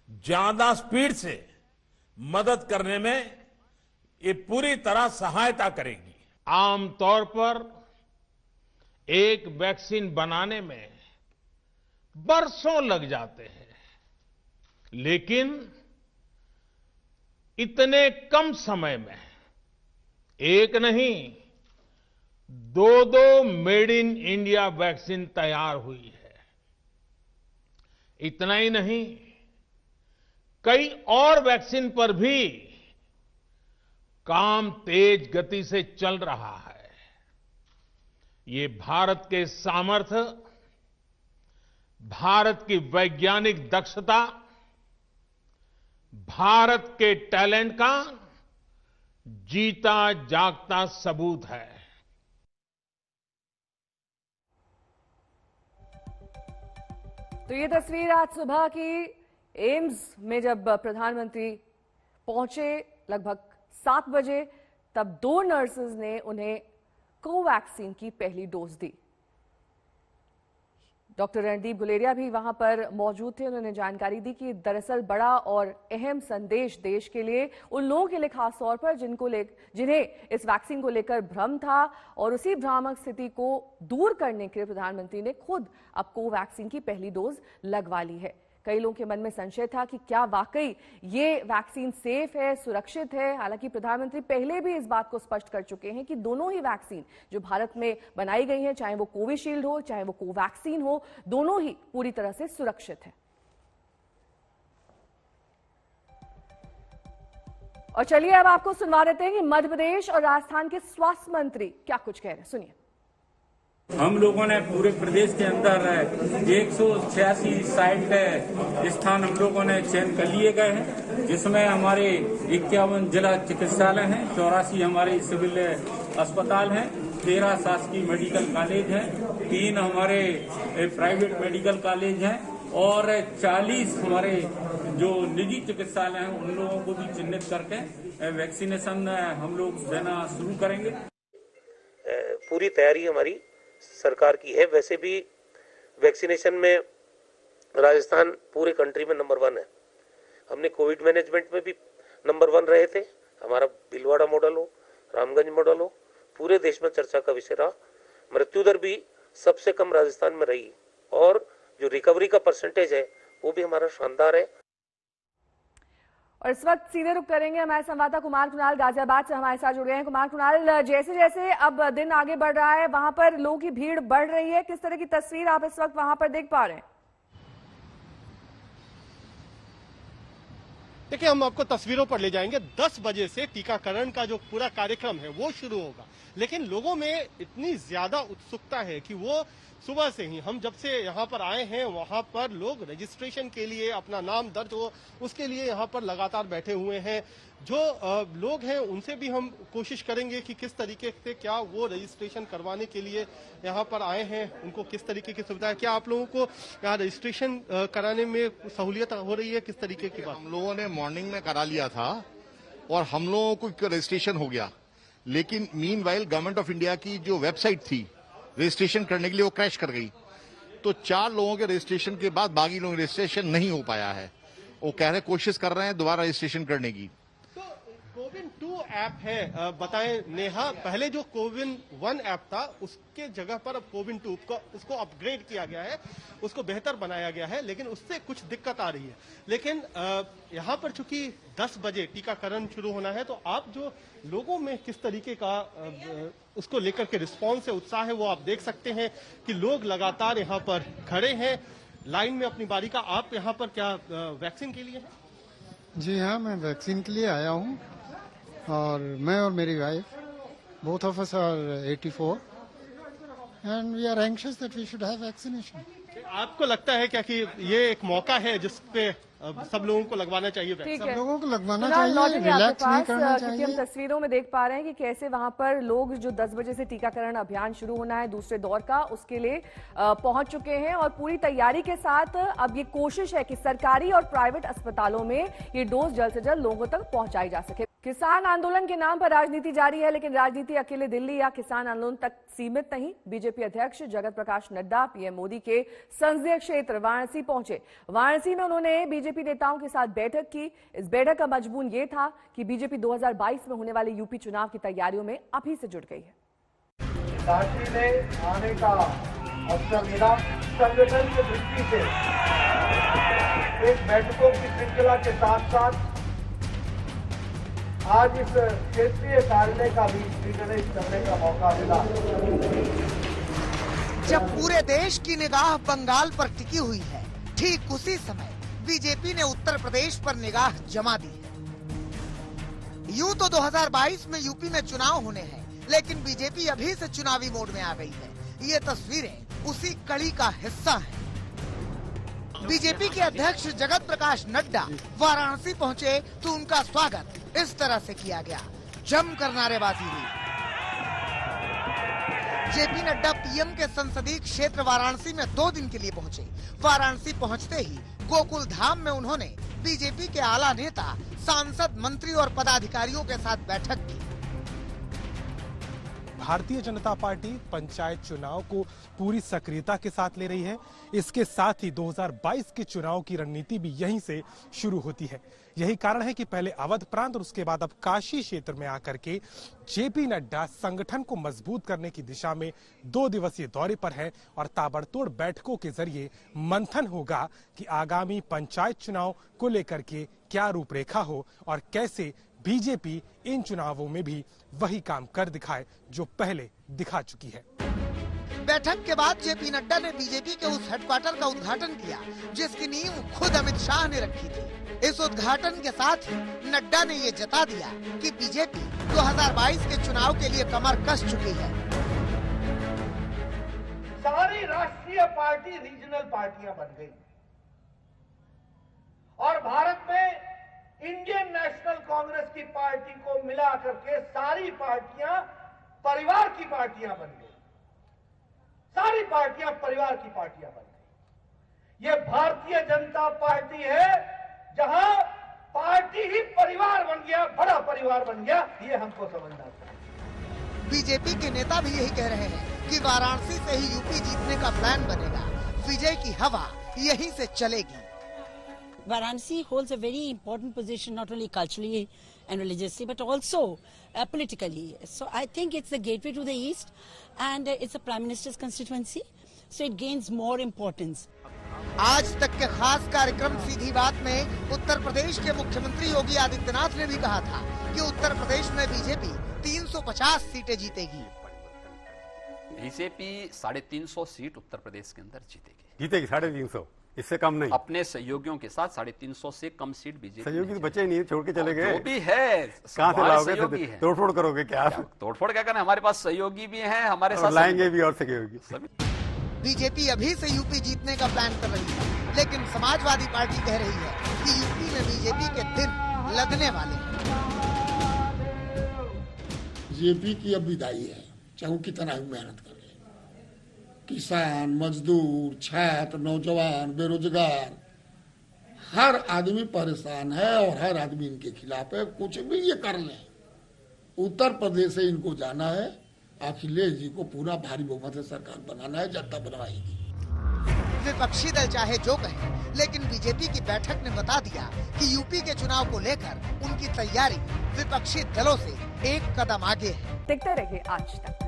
ज्यादा स्पीड से मदद करने में ये पूरी तरह सहायता करेगी। आमतौर पर एक वैक्सीन बनाने में बरसों लग जाते हैं, लेकिन इतने कम समय में एक नहीं 2 मेड इन इंडिया वैक्सीन तैयार हुई है। इतना ही नहीं, कई और वैक्सीन पर भी काम तेज गति से चल रहा है। ये भारत के सामर्थ्य, भारत की वैज्ञानिक दक्षता, भारत के टैलेंट का जीता जागता सबूत है। तो ये तस्वीर आज सुबह की एम्स में जब प्रधानमंत्री पहुंचे लगभग 7 बजे, तब 2 नर्सेज ने उन्हें कोवैक्सीन की पहली डोज दी। डॉक्टर रणदीप गुलेरिया भी वहां पर मौजूद थे। उन्होंने जानकारी दी कि दरअसल बड़ा और अहम संदेश देश के लिए, उन लोगों के लिए खास तौर पर जिन्हें इस वैक्सीन को लेकर भ्रम था, और उसी भ्रामक स्थिति को दूर करने के लिए प्रधानमंत्री ने खुद अब कोवैक्सीन की पहली डोज लगवा ली है। कई लोगों के मन में संशय था कि क्या वाकई ये वैक्सीन सेफ है, सुरक्षित है। हालांकि प्रधानमंत्री पहले भी इस बात को स्पष्ट कर चुके हैं कि दोनों ही वैक्सीन जो भारत में बनाई गई हैं, चाहे वो कोविशील्ड हो चाहे वो कोवैक्सीन हो, दोनों ही पूरी तरह से सुरक्षित है। और चलिए अब आपको सुनवा देते हैं कि मध्य प्रदेश और राजस्थान के स्वास्थ्य मंत्री क्या कुछ कह रहे हैं, सुनिए। हम लोगों ने पूरे प्रदेश के अंदर 186 साइट स्थान हम लोगों ने चयन कर लिए गए हैं, जिसमें हमारे 51 जिला चिकित्सालय हैं, 84 हमारे सिविल अस्पताल हैं, 13 शासकीय मेडिकल कॉलेज हैं, 3 हमारे प्राइवेट मेडिकल कॉलेज हैं और 40 हमारे जो निजी चिकित्सालय हैं उन लोगों को भी चिन्हित करके वैक्सीनेशन हम लोग देना शुरू करेंगे। पूरी तैयारी हमारी सरकार की है। वैसे भी वैक्सीनेशन में राजस्थान पूरे कंट्री में नंबर 1 है। हमने कोविड मैनेजमेंट में भी नंबर 1 रहे थे। हमारा भीलवाड़ा मॉडल हो, रामगंज मॉडल हो, पूरे देश में चर्चा का विषय रहा। मृत्यु दर भी सबसे कम राजस्थान में रही और जो रिकवरी का परसेंटेज है वो भी हमारा शानदार है। और इस वक्त सीधे रुक करेंगे, हमारे संवाददाता कुमार कुणाल गाजियाबाद से हमारे साथ जुड़े हैं। कुमार कुणाल, जैसे जैसे अब दिन आगे बढ़ रहा है, वहां पर लोगों की भीड़ बढ़ रही है, किस तरह की तस्वीर आप इस वक्त वहां पर देख पा रहे हैं? देखिए, हम आपको तस्वीरों पर ले जाएंगे। 10 बजे से टीकाकरण का जो पूरा कार्यक्रम है वो शुरू होगा, लेकिन लोगों में इतनी ज्यादा उत्सुकता है कि वो सुबह से ही, हम जब से यहाँ पर आए हैं वहाँ पर लोग रजिस्ट्रेशन के लिए, अपना नाम दर्ज हो उसके लिए यहाँ पर लगातार बैठे हुए हैं। जो लोग हैं उनसे भी हम कोशिश करेंगे कि किस तरीके से क्या वो रजिस्ट्रेशन करवाने के लिए यहाँ पर आए हैं, उनको किस तरीके की सुविधा है, क्या आप लोगों को यहाँ रजिस्ट्रेशन कराने में सहूलियत हो रही है, किस तरीके की बात? हम लोगों ने मॉर्निंग में करा लिया था और हम लोगों को रजिस्ट्रेशन हो गया, लेकिन मीनवाइल गवर्नमेंट ऑफ इंडिया की जो वेबसाइट थी रजिस्ट्रेशन करने के लिए वो क्रैश कर गई, तो 4 लोगों के रजिस्ट्रेशन के बाद बाकी लोगों रजिस्ट्रेशन नहीं हो पाया है। वो कह रहे कोशिश कर रहे हैं दोबारा रजिस्ट्रेशन करने की। तो कोविन 2 ऐप है, बताएं नेहा, पहले जो कोविन 1 ऐप था उसके जगह पर अब कोविन 2 को उसको अपग्रेड किया गया है, उसको बेहतर बनाया गया है, लेकिन उससे कुछ दिक्कत आ रही है। लेकिन यहाँ पर चूंकि 10 बजे टीकाकरण शुरू होना है, तो आप जो लोगों में किस तरीके का उसको लेकर के रिस्पॉन्स है, उत्साह है, वो आप देख सकते हैं कि लोग लगातार यहाँ पर खड़े हैं लाइन में अपनी बारी का। आप यहाँ पर क्या वैक्सीन के लिए हैं? जी हाँ, मैं वैक्सीन के लिए आया हूँ और मैं और मेरी wife both of us are 84 and we are anxious that we should have vaccination. आपको लगता है क्या कि ये एक मौका है जिसपे सब लोगों को लगवाना चाहिए? सब लोगों को लगवाना चाहिए, रिलैक्स नहीं करना चाहिए। हम तस्वीरों में देख पा रहे हैं कि कैसे वहां पर लोग जो 10 बजे से टीकाकरण अभियान शुरू होना है दूसरे दौर का, उसके लिए पहुंच चुके हैं और पूरी तैयारी के साथ अब ये कोशिश है कि सरकारी और प्राइवेट अस्पतालों में ये डोज जल्द से जल्द लोगों तक पहुंचाई जा सके। किसान आंदोलन के नाम पर राजनीति जारी है, लेकिन राजनीति अकेले दिल्ली या किसान आंदोलन तक सीमित नहीं। बीजेपी अध्यक्ष जगत प्रकाश नड्डा पीएम मोदी के संसदीय क्षेत्र वाराणसी पहुंचे। वाराणसी में उन्होंने बीजेपी नेताओं के साथ बैठक की। इस बैठक का मजमून ये था कि बीजेपी 2022 में होने वाले यूपी चुनाव की तैयारियों में अभी से जुट गई है। काशी में आने का अवसर मिला। संगठन की दृष्टि से एक बैठकों की श्रृंखला के साथ साथ आज इस क्षेत्रीय कार्यालय का भी श्रीगणेश करने का मौका मिला। जब पूरे देश की निगाह बंगाल पर टिकी हुई है, ठीक उसी समय बीजेपी ने उत्तर प्रदेश पर निगाह जमा दी है। यूं तो 2022 में यूपी में चुनाव होने हैं, लेकिन बीजेपी अभी से चुनावी मोड में आ गई है। ये तस्वीरें उसी कड़ी का हिस्सा हैं। बीजेपी के अध्यक्ष जगत प्रकाश नड्डा वाराणसी पहुंचे तो उनका स्वागत इस तरह से किया गया, जमकर नारेबाजी हुई। जेपी नड्डा पीएम के संसदीय क्षेत्र वाराणसी में 2 दिन के लिए पहुंचे। वाराणसी पहुंचते ही गोकुल धाम में उन्होंने बीजेपी के आला नेता, सांसद, मंत्री और पदाधिकारियों के साथ बैठक की। भारतीय जनता पार्टी पंचायत चुनाव को पूरी सक्रियता के साथ ले रही है। इसके साथ ही 2022 के चुनाव की रणनीति भी यहीं से शुरू होती है। यही कारण है कि पहले अवध प्रांत और उसके बाद अब काशी क्षेत्र में आकर के जेपी नड्डा संगठन को मजबूत करने की दिशा में 2 दिवसीय दौरे पर हैं और ताबड़तोड़ बैठकों के जरिए मंथन होगा कि आगामी पंचायत चुनाव को लेकर के क्या रूपरेखा हो और कैसे बीजेपी इन चुनावों में भी वही काम कर दिखाए जो पहले दिखा चुकी है। बैठक के बाद जेपी नड्डा ने बीजेपी के उस हेडक्वार्टर का उद्घाटन किया जिसकी नींव खुद अमित शाह ने रखी थी। इस उद्घाटन के साथ ही नड्डा ने ये जता दिया कि बीजेपी 2022 के चुनाव के लिए कमर कस चुकी है। सारी राष्ट्रीय पार्टी रीजनल पार्टियां बन गई और भारत में इंडियन नेशनल कांग्रेस की पार्टी को मिला करके सारी पार्टियां परिवार की पार्टियां बन गई। सारी पार्टियां परिवार की पार्टियां बन गई। ये भारतीय जनता पार्टी है जहां पार्टी ही परिवार बन गया, बड़ा परिवार बन गया। ये हमको समझना चाहिए। बीजेपी के नेता भी यही कह रहे हैं कि वाराणसी से ही यूपी जीतने का प्लान बनेगा। विजय की हवा यहीं से चलेगी। Varanasi holds a very important position, not only culturally and religiously, but also politically. So I think it's the gateway to the east, and it's a prime minister's constituency, so it gains more importance. आज तक के खास कार्यक्रम सीधी बात में उत्तर प्रदेश के मुख्यमंत्री योगी आदित्यनाथ ने भी कहा था कि उत्तर प्रदेश में बीजेपी 350 सीटें जीतेगी। बीजेपी 350 सीट उत्तर प्रदेश के अंदर जीतेगी। 350, इससे कम नहीं। अपने सहयोगियों के साथ 350 से कम सीट बीजेपी। सहयोगी तो बचे नहीं, छोड़ के चले गए। जो भी है, कहाँ से लाओगे? तोड़फोड़ करोगे क्या? तोड़फोड़ क्या करना, हमारे पास सहयोगी भी हैं, हमारे साथ लाएंगे भी और सहयोगी। बीजेपी अभी से यूपी जीतने का प्लान कर रही है, लेकिन समाजवादी पार्टी कह रही है कि यूपी में बीजेपी के दिन लगने वाले हैं। बीजेपी की अब विदाई है, चाहे वो कितना भी मेहनत करे। किसान, मजदूर, छात्र, नौजवान, बेरोजगार, हर आदमी परेशान है और हर आदमी इनके खिलाफ है। कुछ भी ये कर लें, उत्तर प्रदेश से इनको जाना है। अखिलेश जी को पूरा भारी बहुमत से सरकार बनाना है, जनता बनवाएगी। विपक्षी दल चाहे जो कहे, लेकिन बीजेपी की बैठक ने बता दिया कि यूपी के चुनाव को लेकर उनकी तैयारी विपक्षी दलों से एक कदम आगे है। देखते रहिए आज तक।